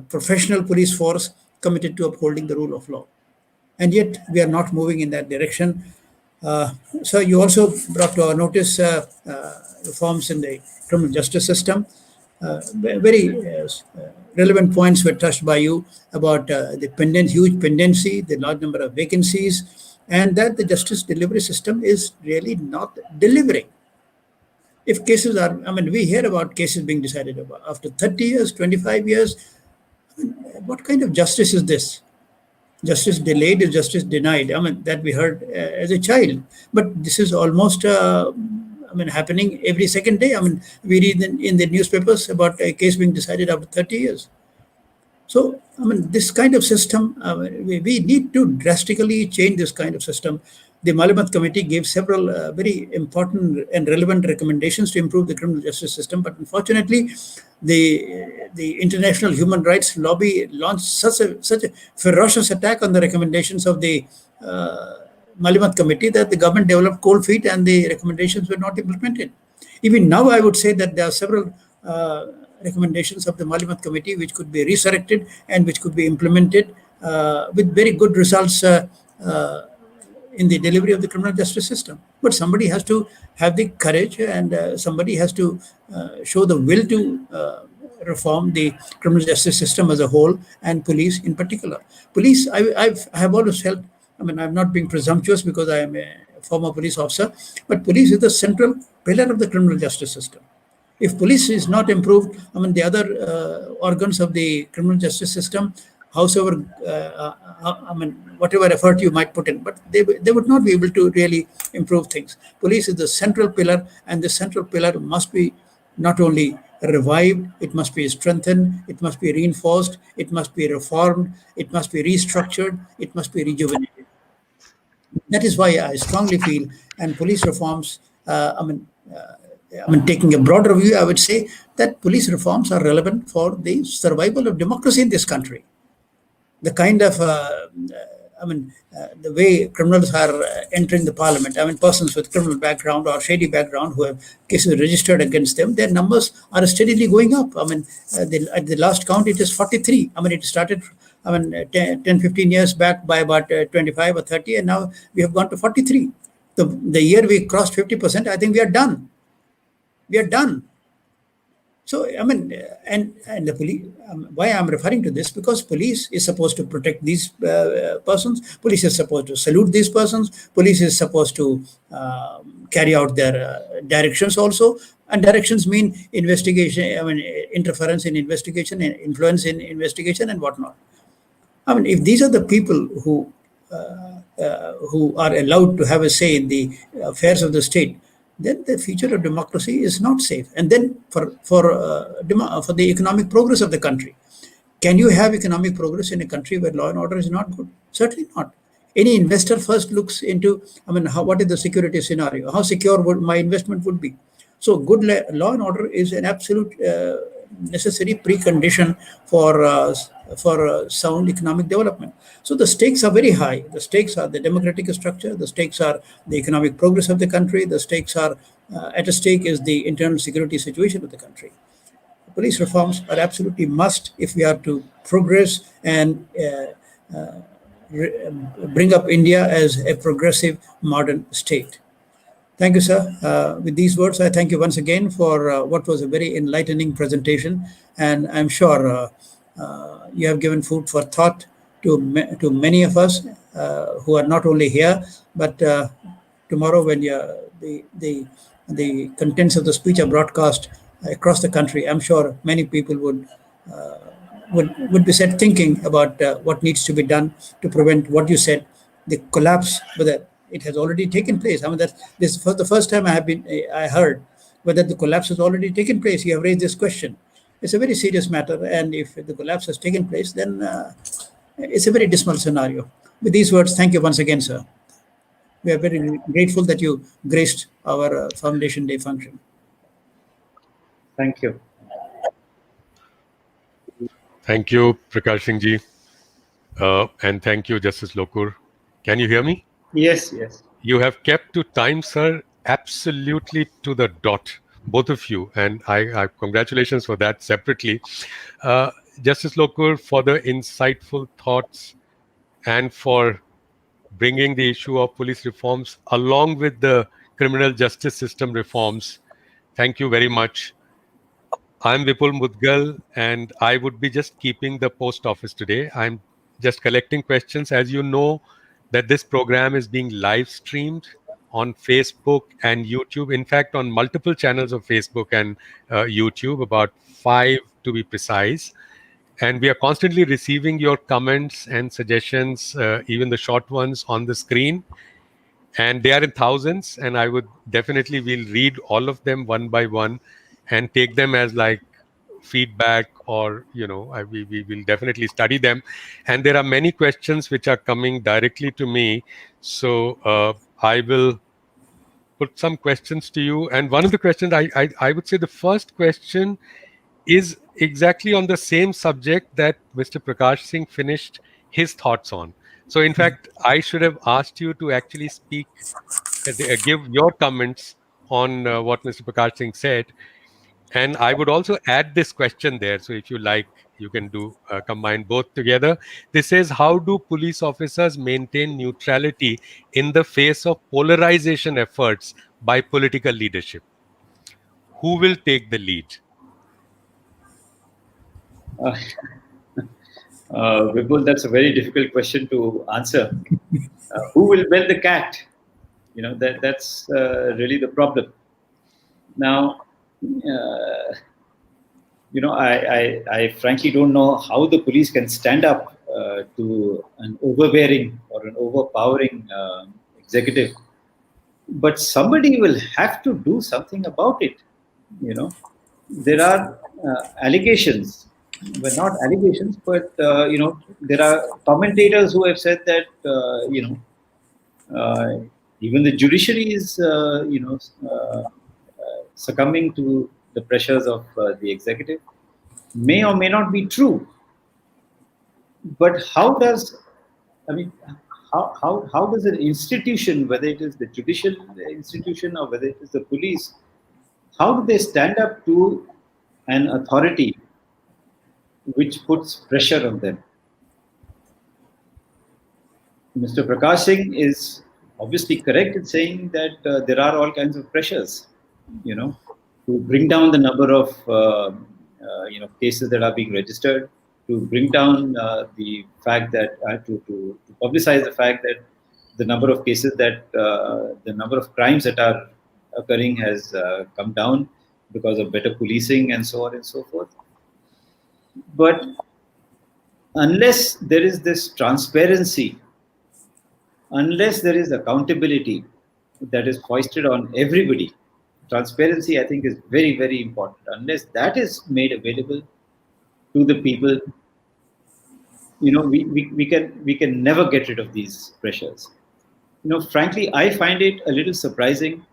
professional police force committed to upholding the rule of law. And yet we are not moving in that direction. So you also brought to our notice reforms in the criminal justice system. Very relevant points were touched by you about the huge pendency, the large number of vacancies, and that the justice delivery system is really not delivering. If cases are, I mean, we hear about cases being decided about after 30 years, 25 years. I mean, what kind of justice is this? Justice delayed is justice denied. I mean, that we heard as a child. But this is almost, happening every second day. I mean, we read in the newspapers about a case being decided after 30 years. So, I mean, this kind of system, we need to drastically change this kind of system. The Malimat Committee gave several very important and relevant recommendations to improve the criminal justice system. But unfortunately, the international human rights lobby launched such a ferocious attack on the recommendations of the Malimat Committee that the government developed cold feet and the recommendations were not implemented. Even now, I would say that there are several recommendations of the Malimat Committee which could be resurrected and which could be implemented with very good results in the delivery of the criminal justice system. But somebody has to have the courage and somebody has to show the will to reform the criminal justice system as a whole and police in particular. Police, I have always felt, I mean, I'm not being presumptuous because I am a former police officer, but police is the central pillar of the criminal justice system. If police is not improved, I mean, the other organs of the criminal justice system, however, whatever effort you might put in, but they would not be able to really improve things. Police is the central pillar, and the central pillar must be not only revived, it must be strengthened, it must be reinforced, it must be reformed, it must be restructured, it must be rejuvenated. That is why I strongly feel, and police reforms, taking a broader view, I would say that police reforms are relevant for the survival of democracy in this country. The kind of, the way criminals are entering the parliament, I mean, persons with criminal background or shady background who have cases registered against them, their numbers are steadily going up. I mean, at the last count, it is 43. I mean, it started, 10, 15 years back by about 25 or 30, and now we have gone to 43. The year we crossed 50%, I think we are done. We are done. So, I mean, and the police, why I'm referring to this, because police is supposed to protect these persons, police is supposed to salute these persons, police is supposed to carry out their directions also, and directions mean investigation, I mean, interference in investigation, and influence in investigation and whatnot. I mean, if these are the people who are allowed to have a say in the affairs of the state, then the future of democracy is not safe. And then for the economic progress of the country, can you have economic progress in a country where law and order is not good? Certainly not. Any investor first looks into, what is the security scenario? How secure would my investment would be? So good law and order is an absolute necessary precondition for sound economic development. So the stakes are very high. The stakes are the democratic structure. The stakes are the economic progress of the country. The stakes are at stake is the internal security situation of the country. police reforms are absolutely must if we are to progress and bring up India as a progressive modern state. Thank you, sir. With these words, I thank you once again for what was a very enlightening presentation, and I'm sure you have given food for thought to many of us who are not only here, but tomorrow when the contents of the speech are broadcast across the country, I'm sure many people would be set thinking about what needs to be done to prevent what you said, the collapse, whether it has already taken place. I mean, this is for the first time I heard whether the collapse has already taken place. You have raised this question. It's a very serious matter, and if the collapse has taken place, then it's a very dismal scenario. With these words, thank you once again, sir. We are very grateful that you graced our Foundation Day function. Thank you. Thank you, Prakash Singh ji. And thank you, Justice Lokur. Can you hear me? Yes, yes. You have kept to time, sir, absolutely to the dot, both of you. And I congratulations for that separately. Justice Lokur, for the insightful thoughts and for bringing the issue of police reforms along with the criminal justice system reforms. Thank you very much. I'm Vipul Mudgal, and I would be just keeping the post office today. I'm just collecting questions. As you know, that this program is being live streamed on Facebook and YouTube. In fact, on multiple channels of Facebook and YouTube, about 5 to be precise. And we are constantly receiving your comments and suggestions, even the short ones on the screen. And they are in thousands, and I would definitely will read all of them one by one and take them as like feedback, or we will definitely study them. And there are many questions which are coming directly to me, so I will put some questions to you. And one of the questions, I would say the first question is exactly on the same subject that Mr. Prakash Singh finished his thoughts on. So in fact, I should have asked you to actually speak, give your comments on what Mr. Prakash Singh said. And I would also add this question there. So if you like, you can do combine both together. This says, how do police officers maintain neutrality in the face of polarization efforts by political leadership? Who will take the lead? Vipul, that's a very difficult question to answer. Who will bell the cat? That's really the problem. Now, I frankly don't know how the police can stand up to an overbearing or an overpowering executive. But somebody will have to do something about it. There are allegations, well, not allegations, but there are commentators who have said that even the judiciary is succumbing to the pressures of the executive. May or may not be true, but how does an institution, whether it is the judicial institution or whether it is the police, how do they stand up to an authority which puts pressure on them? Mr. Prakash Singh is obviously correct in saying that there are all kinds of pressures, to bring down the number of cases that are being registered, to bring down the fact that to publicize the fact that the number of cases that the number of crimes that are occurring has come down because of better policing and so on and so forth. But unless there is this transparency, unless there is accountability that is foisted on everybody, transparency, I think, is very, very important. Unless that is made available to the people, we can never get rid of these pressures. Frankly, I find it a little surprising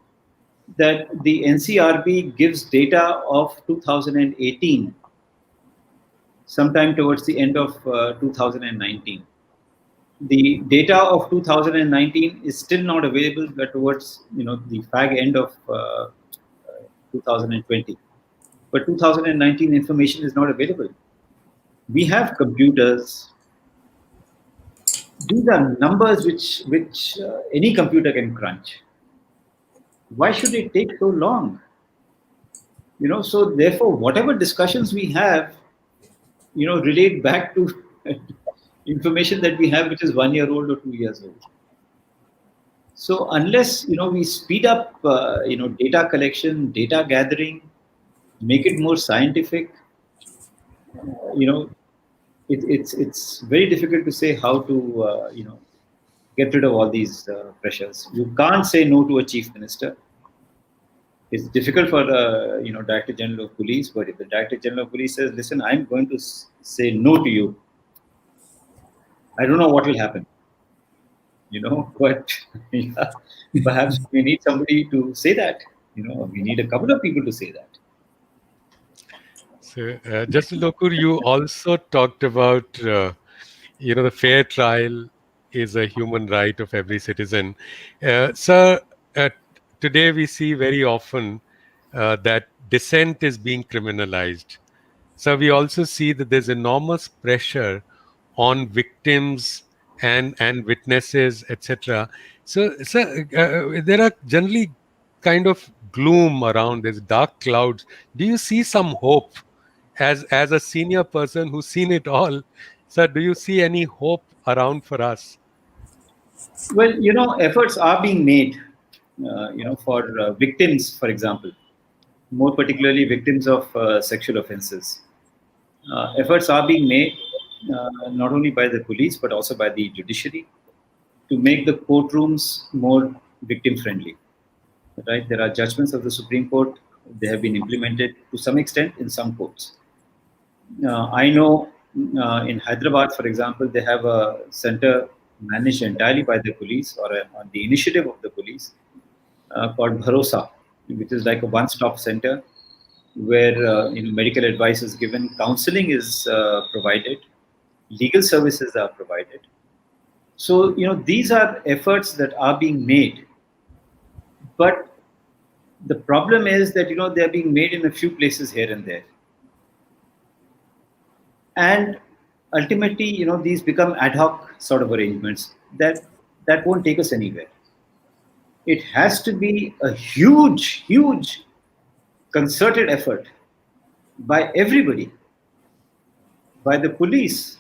that the NCRB gives data of 2018 sometime towards the end of 2019. The data of 2019 is still not available, but towards the fag end of 2020. but 2019 information is not available. We have computers. These are numbers which any computer can crunch. Why should it take so long? So therefore, whatever discussions we have, relate back to information that we have, which is 1 year old or 2 years old. So unless we speed up data collection, data gathering, make it more scientific, it's very difficult to say how to get rid of all these pressures. You can't say no to a chief minister. It's difficult for the Director General of Police, but if the Director General of Police says, "Listen, I'm going to say no to you," I don't know what will happen. But yeah, perhaps we need somebody to say that. We need a couple of people to say that. So, Justice Lokur, you also talked about, the fair trial is a human right of every citizen. Sir, today we see very often that dissent is being criminalized. So we also see that there's enormous pressure on victims and witnesses, etc. So, there are generally kind of gloom around. There's dark clouds. Do you see some hope as a senior person who's seen it all? Sir, do you see any hope around for us? Well, efforts are being made, for victims, for example, more particularly victims of sexual offences. Efforts are being made not only by the police but also by the judiciary to make the courtrooms more victim friendly. Right? There are judgments of the Supreme Court. They have been implemented to some extent in some courts. I know in Hyderabad, for example, they have a center managed entirely by the police or on the initiative of the police called Bharosa, which is like a one-stop center where medical advice is given, counseling is provided, legal services are provided. So these are efforts that are being made, but the problem is that they are being made in a few places here and there, and ultimately these become ad hoc sort of arrangements that won't take us anywhere. It has to be a huge concerted effort by everybody, by the police,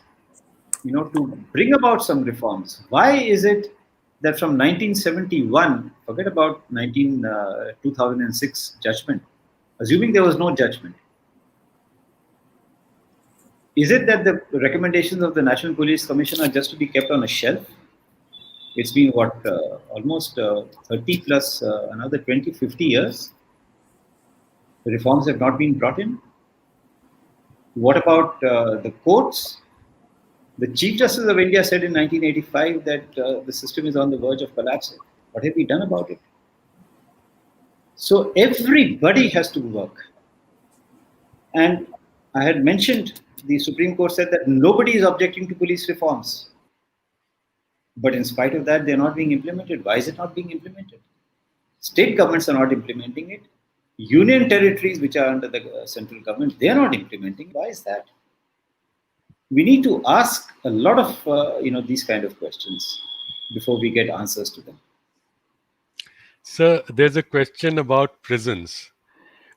to bring about some reforms. Why is it that from 1971, forget about 2006 judgment, assuming there was no judgment, is it that the recommendations of the National Police Commission are just to be kept on a shelf? It's been almost 30 plus another 20, 50 years. The reforms have not been brought in. What about the courts? The Chief Justice of India said in 1985 that the system is on the verge of collapsing. What have we done about it? So everybody has to work. And I had mentioned the Supreme Court said that nobody is objecting to police reforms. But in spite of that, they're not being implemented. Why is it not being implemented? State governments are not implementing it. Union territories, which are under the central government, they are not implementing. Why is that? We need to ask a lot of these kind of questions before we get answers to them. Sir, there's a question about prisons.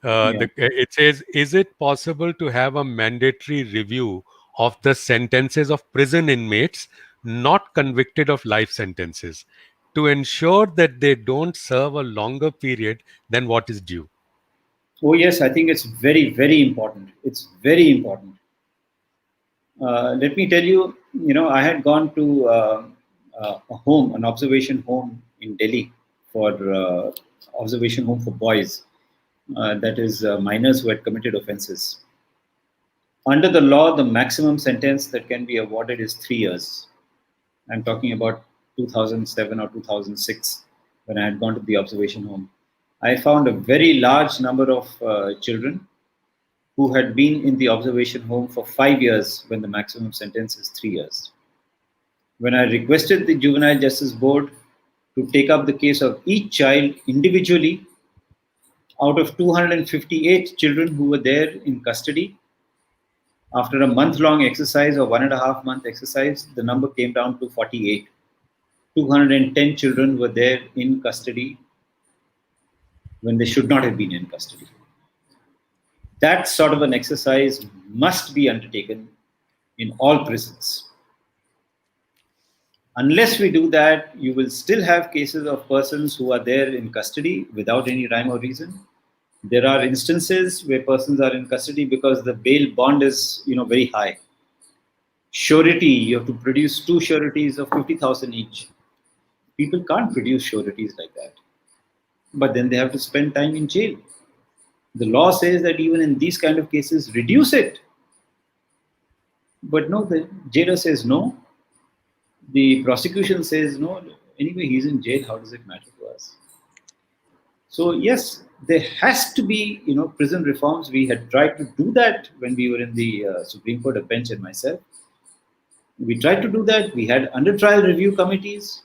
It says, is it possible to have a mandatory review of the sentences of prison inmates not convicted of life sentences to ensure that they don't serve a longer period than what is due? Oh yes, I think it's very important. It's very important. Let me tell you, I had gone to an observation home in Delhi for observation home for boys, that is minors who had committed offences. Under the law, the maximum sentence that can be awarded is 3 years. I'm talking about 2007 or 2006 when I had gone to the observation home. I found a very large number of children who had been in the observation home for 5 years when the maximum sentence is 3 years. When I requested the Juvenile Justice Board to take up the case of each child individually, out of 258 children who were there in custody, after a month-long exercise or 1.5 month exercise, the number came down to 48. 210 children were there in custody when they should not have been in custody. That sort of an exercise must be undertaken in all prisons. Unless we do that, you will still have cases of persons who are there in custody without any rhyme or reason. There are instances where persons are in custody because the bail bond is, very high. Surety, you have to produce 2 sureties of 50,000 each. People can't produce sureties like that. But then they have to spend time in jail. The law says that even in these kind of cases, reduce it. But no, the jailer says no. The prosecution says no. Anyway, he's in jail. How does it matter to us? So yes, there has to be, prison reforms. We had tried to do that when we were in the Supreme Court, a bench and myself. We tried to do that. We had under trial review committees.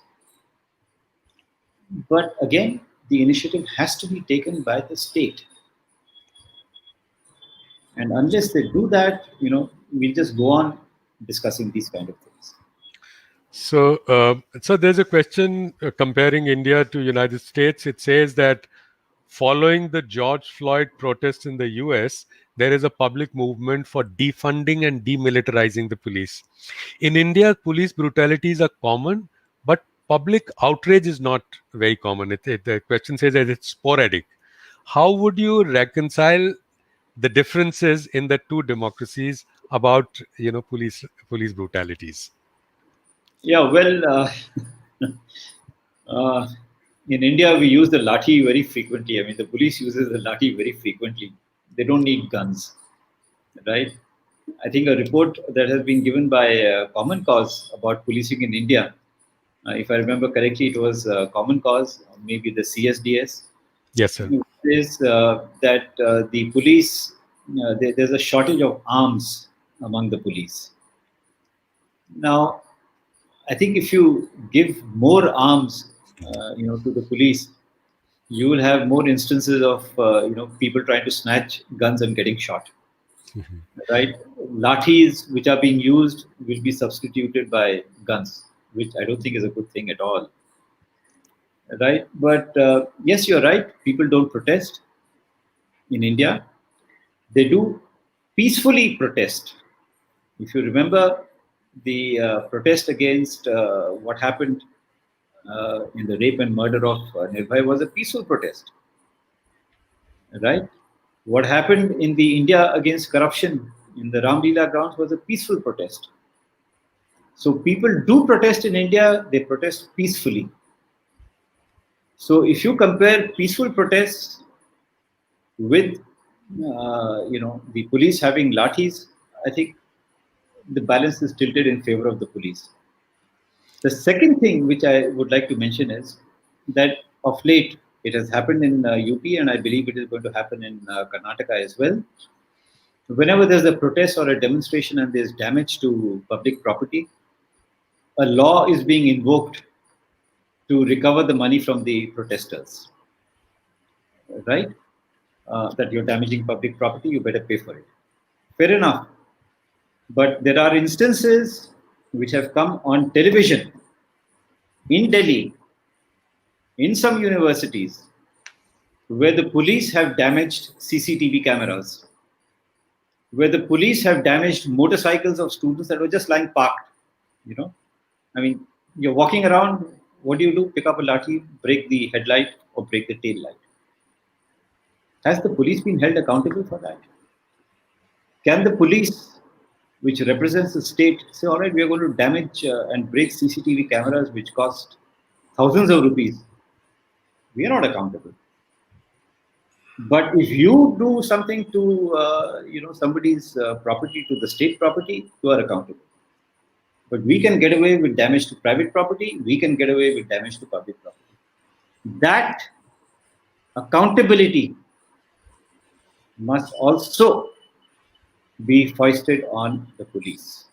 But again, the initiative has to be taken by the state. And unless they do that, we'll just go on discussing these kind of things. So there's a question comparing India to United States. It says that following the George Floyd protests in the US, there is a public movement for defunding and demilitarizing the police. In India, police brutalities are common, but public outrage is not very common. The question says that it's sporadic. How would you reconcile the differences in the two democracies about police brutalities? Yeah, well, in India, we use the lathi very frequently. I mean, the police uses the lathi very frequently. They don't need guns, right? I think a report that has been given by Common Cause about policing in India, if I remember correctly, it was Common Cause, maybe the CSDS. Yes, sir. Is that the police, there's a shortage of arms among the police. Now, I think if you give more arms, to the police, you will have more instances of, people trying to snatch guns and getting shot. Mm-hmm. Right? Lathis which are being used will be substituted by guns, which I don't think is a good thing at all. Right? But yes, you're right. People don't protest in India. They do peacefully protest. If you remember, the protest against what happened in the rape and murder of Nirbhay was a peaceful protest. Right? What happened in the India against corruption in the Ram Leela grounds was a peaceful protest. So people do protest in India, they protest peacefully. So if you compare peaceful protests with, the police having lathis, I think the balance is tilted in favor of the police. The second thing which I would like to mention is that of late, it has happened in UP, and I believe it is going to happen in Karnataka as well. Whenever there's a protest or a demonstration and there's damage to public property, a law is being invoked to recover the money from the protesters. Right? That you're damaging public property, you better pay for it. Fair enough. But there are instances which have come on television in Delhi, in some universities, where the police have damaged CCTV cameras, where the police have damaged motorcycles of students that were just lying parked. I mean, you're walking around, what do? Pick up a lathi, break the headlight or break the tail light. Has the police been held accountable for that? Can the police, which represents the state, say, all right, we are going to damage and break CCTV cameras which cost thousands of rupees? We are not accountable. But if you do something to, somebody's property, to the state property, you are accountable. But we can get away with damage to private property. We can get away with damage to public property. That accountability must also be foisted on the police.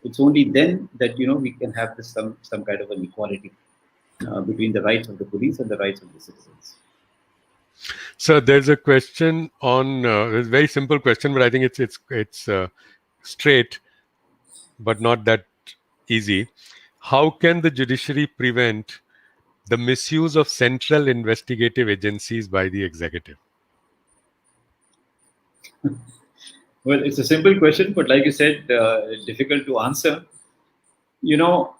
It's only then that we can have this some kind of an equality between the rights of the police and the rights of the citizens. So there's a question on it's a very simple question, but I think it's straight, but not that easy. How can the judiciary prevent the misuse of central investigative agencies by the executive? Well, it's a simple question, but like you said, difficult to answer. You know,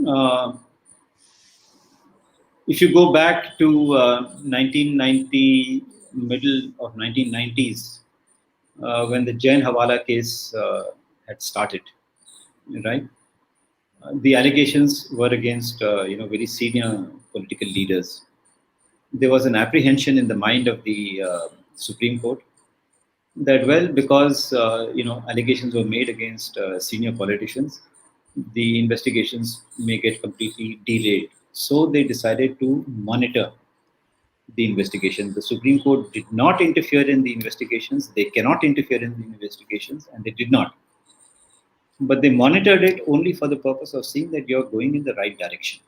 uh, if you go back to 1990, middle of 1990s, when the Jain Hawala case had started, right? The allegations were against very senior political leaders. There was an apprehension in the mind of the Supreme Court that, well, because allegations were made against senior politicians, the investigations may get completely delayed. So they decided to monitor the investigation. The Supreme Court did not interfere in the investigations. They cannot interfere in the investigations, and they did not. But they monitored it only for the purpose of seeing that you're going in the right direction.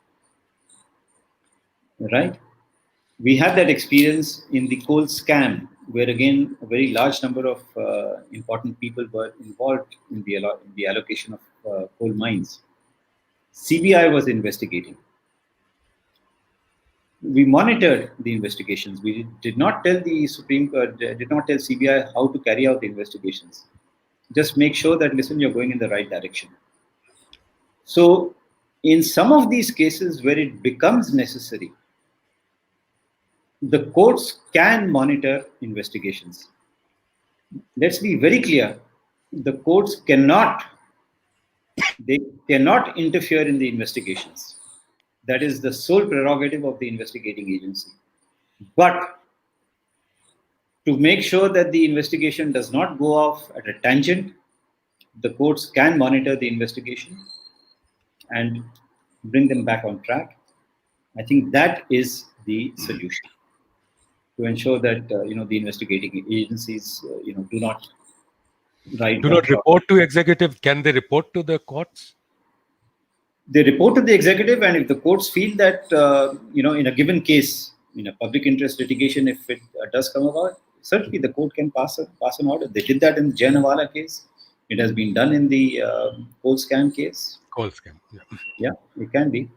Right? We had that experience in the coal scam, where again a very large number of important people were involved in the allocation of coal mines. CBI was investigating. We monitored the investigations. We did not tell the Supreme Court, did not tell CBI how to carry out the investigations. Just make sure that, listen, you're going in the right direction. So, in some of these cases where it becomes necessary, the courts can monitor investigations. Let's be very clear. The courts cannot interfere in the investigations. That is the sole prerogative of the investigating agency. But to make sure that the investigation does not go off at a tangent, the courts can monitor the investigation and bring them back on track. I think that is the solution to ensure that the investigating agencies do not report to executive. Can they report to the courts? They report to the executive, and if the courts feel that in a given case, in a public interest litigation, if it does come about, certainly the court can pass an order. They did that in the Jain Hawala case. It has been done in the coal scam case. Coal scam. Yeah, it can be.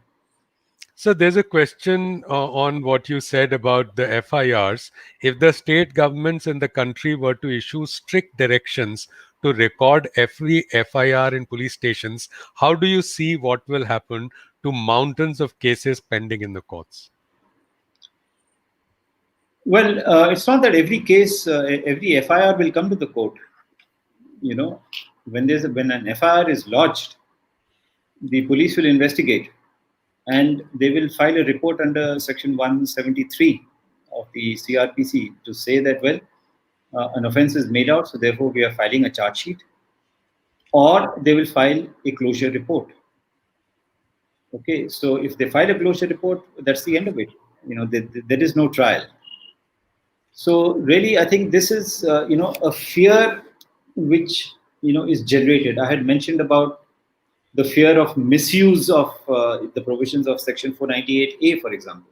So there's a question on what you said about the FIRs. If the state governments in the country were to issue strict directions to record every FIR in police stations, how do you see what will happen to mountains of cases pending in the courts? Well, it's not that every case, every FIR will come to the court. When an FIR is lodged, the police will investigate, and they will file a report under Section 173 of the CRPC to say that, well, an offence is made out, so therefore we are filing a charge sheet, or they will file a closure report. Okay, so if they file a closure report, that's the end of it. There is no trial. So really, I think this is a fear which is generated. I had mentioned about the fear of misuse of the provisions of Section 498A, for example.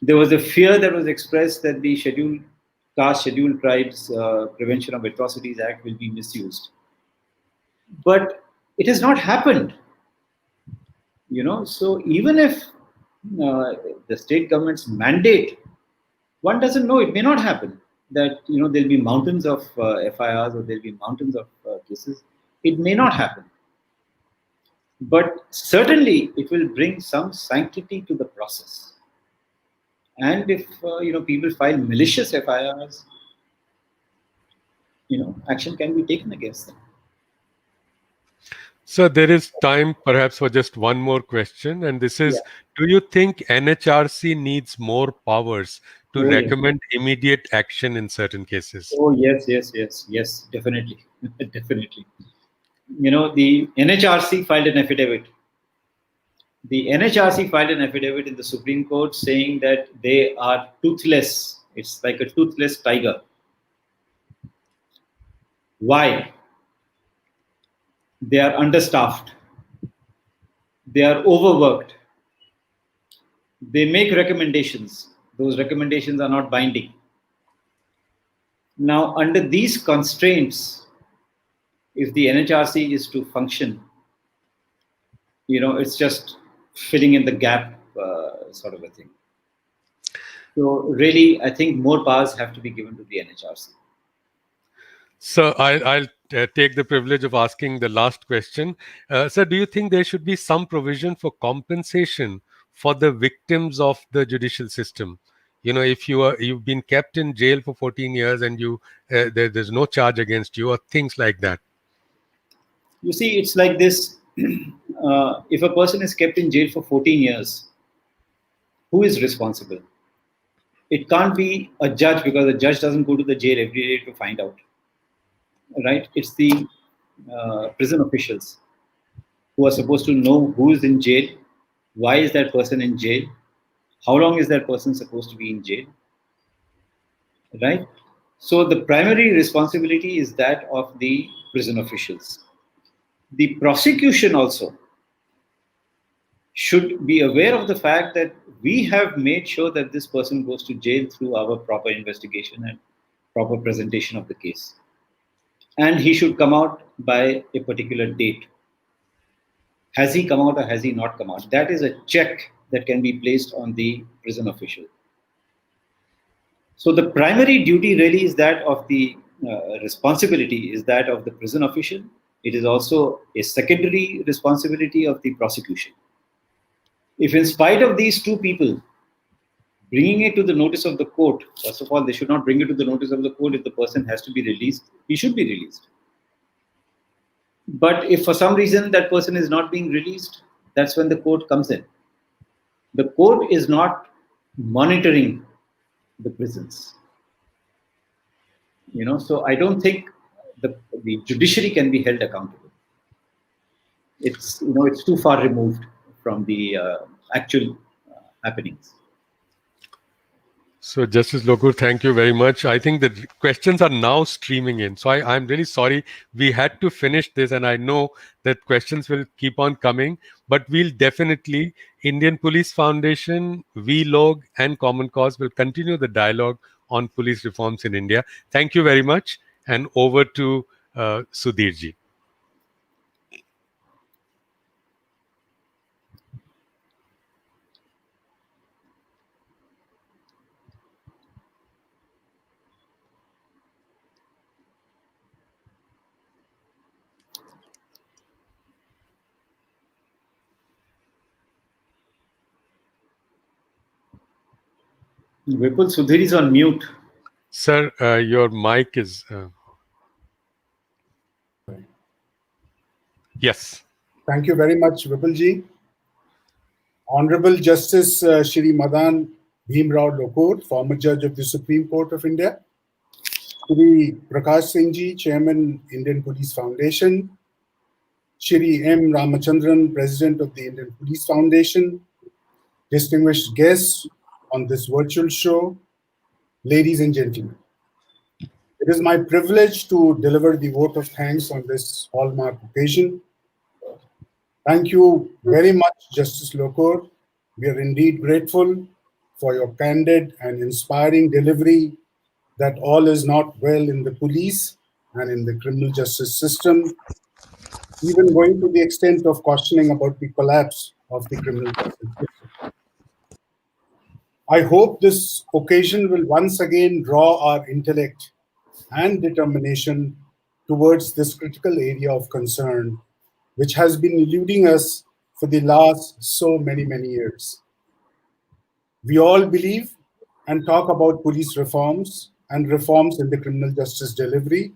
There was a fear that was expressed that the Scheduled Caste, Scheduled Tribes Prevention of Atrocities Act will be misused. But it has not happened. So even if the state governments mandate, one doesn't know, it may not happen that there'll be mountains of FIRs or there'll be mountains of cases. It may not happen. But certainly it will bring some sanctity to the process. And if people file malicious FIRs, action can be taken against them. So there is time perhaps for just one more question, and this is, do you think NHRC needs more powers to recommend immediate action in certain cases? Oh, yes, definitely. Definitely. The NHRC filed an affidavit. The NHRC filed an affidavit in the Supreme Court saying that they are toothless. It's like a toothless tiger. Why? They are understaffed. They are overworked. They make recommendations. Those recommendations are not binding. Now, under these constraints, if the NHRC is to function, it's just filling in the gap sort of a thing. So really, I think more powers have to be given to the NHRC. So I'll take the privilege of asking the last question. Sir, do you think there should be some provision for compensation for the victims of the judicial system? If you've been kept in jail for 14 years and there's no charge against you, or things like that. You see, it's like this. If a person is kept in jail for 14 years, who is responsible? It can't be a judge, because the judge doesn't go to the jail every day to find out. Right? It's the prison officials who are supposed to know who is in jail, why is that person in jail, how long is that person supposed to be in jail. Right? So the primary responsibility is that of the prison officials. The prosecution also should be aware of the fact that we have made sure that this person goes to jail through our proper investigation and proper presentation of the case. And he should come out by a particular date. Has he come out or has he not come out? That is a check that can be placed on the prison official. So the primary duty really is that of the responsibility is that of the prison official. It is also a secondary responsibility of the prosecution. If in spite of these two people bringing it to the notice of the court, first of all, they should not bring it to the notice of the court. If the person has to be released, he should be released. But if for some reason that person is not being released, that's when the court comes in. The court is not monitoring the prisons. So I don't think the judiciary can be held accountable. It's too far removed from the actual happenings. So, Justice Lokur, thank you very much. I think the questions are now streaming in. So, I'm really sorry we had to finish this, and I know that questions will keep on coming, but we'll definitely, Indian Police Foundation, VLOG, and Common Cause will continue the dialogue on police reforms in India. Thank you very much, and over to Sudhirji. Vipul, Sudhir is on mute. Sir, your mic is... Yes. Thank you very much, Vipulji. Honorable Justice Shri Madan Bhimarao Lokur, former Judge of the Supreme Court of India. Shri Prakash Singh Ji, Chairman, Indian Police Foundation. Shri M. Ramachandran, President of the Indian Police Foundation. Distinguished guests on this virtual show, ladies and gentlemen. It is my privilege to deliver the vote of thanks on this hallmark occasion. Thank you very much, Justice Lokur. We are indeed grateful for your candid and inspiring delivery that all is not well in the police and in the criminal justice system, even going to the extent of cautioning about the collapse of the criminal justice system. I hope this occasion will once again draw our intellect and determination towards this critical area of concern, which has been eluding us for the last so many years. We all believe and talk about police reforms and reforms in the criminal justice delivery,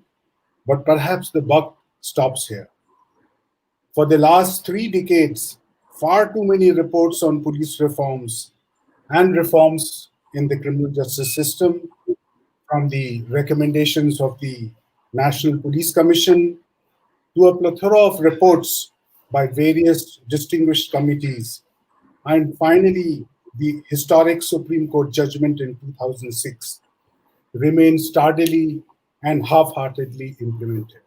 but perhaps the buck stops here. For the last 3 decades, far too many reports on police reforms and reforms in the criminal justice system, from the recommendations of the National Police Commission to a plethora of reports by various distinguished committees, and finally the historic Supreme Court judgment in 2006, remain sturdily and half-heartedly implemented.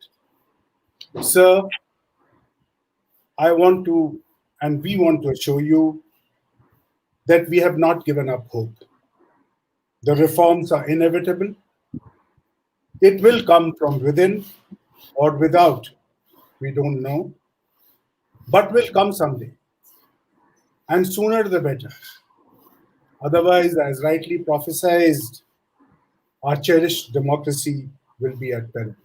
Sir, I want to, and we want to assure you that we have not given up hope. The reforms are inevitable. It will come from within or without, we don't know, but will come someday, and sooner the better. Otherwise, as rightly prophesied, our cherished democracy will be at peril.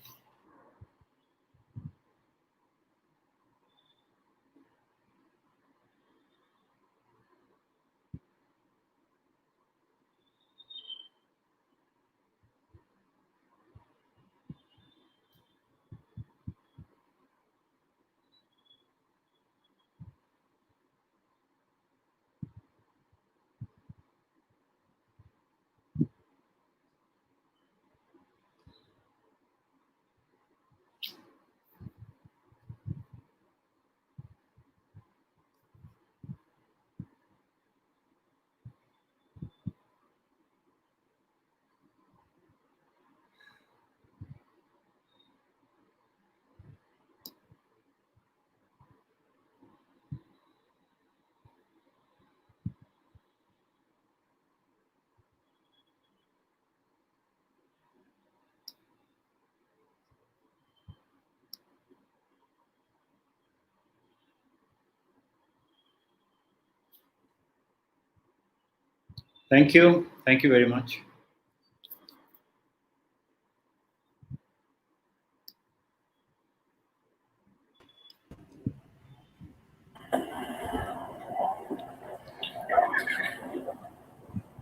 Thank you. Thank you very much.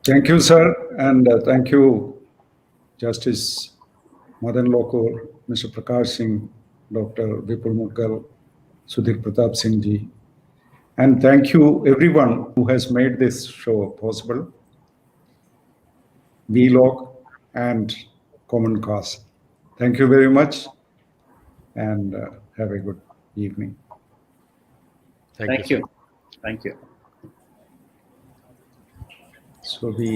Thank you, sir, and thank you, Justice Madan Lokur, Mr. Prakash Singh, Dr. Vipul Mughal, Sudhir Pratap Singh ji, and thank you everyone who has made this show possible. Vlog and Common Cause. Thank you very much, and have a good evening. Thank you. Thank you. So we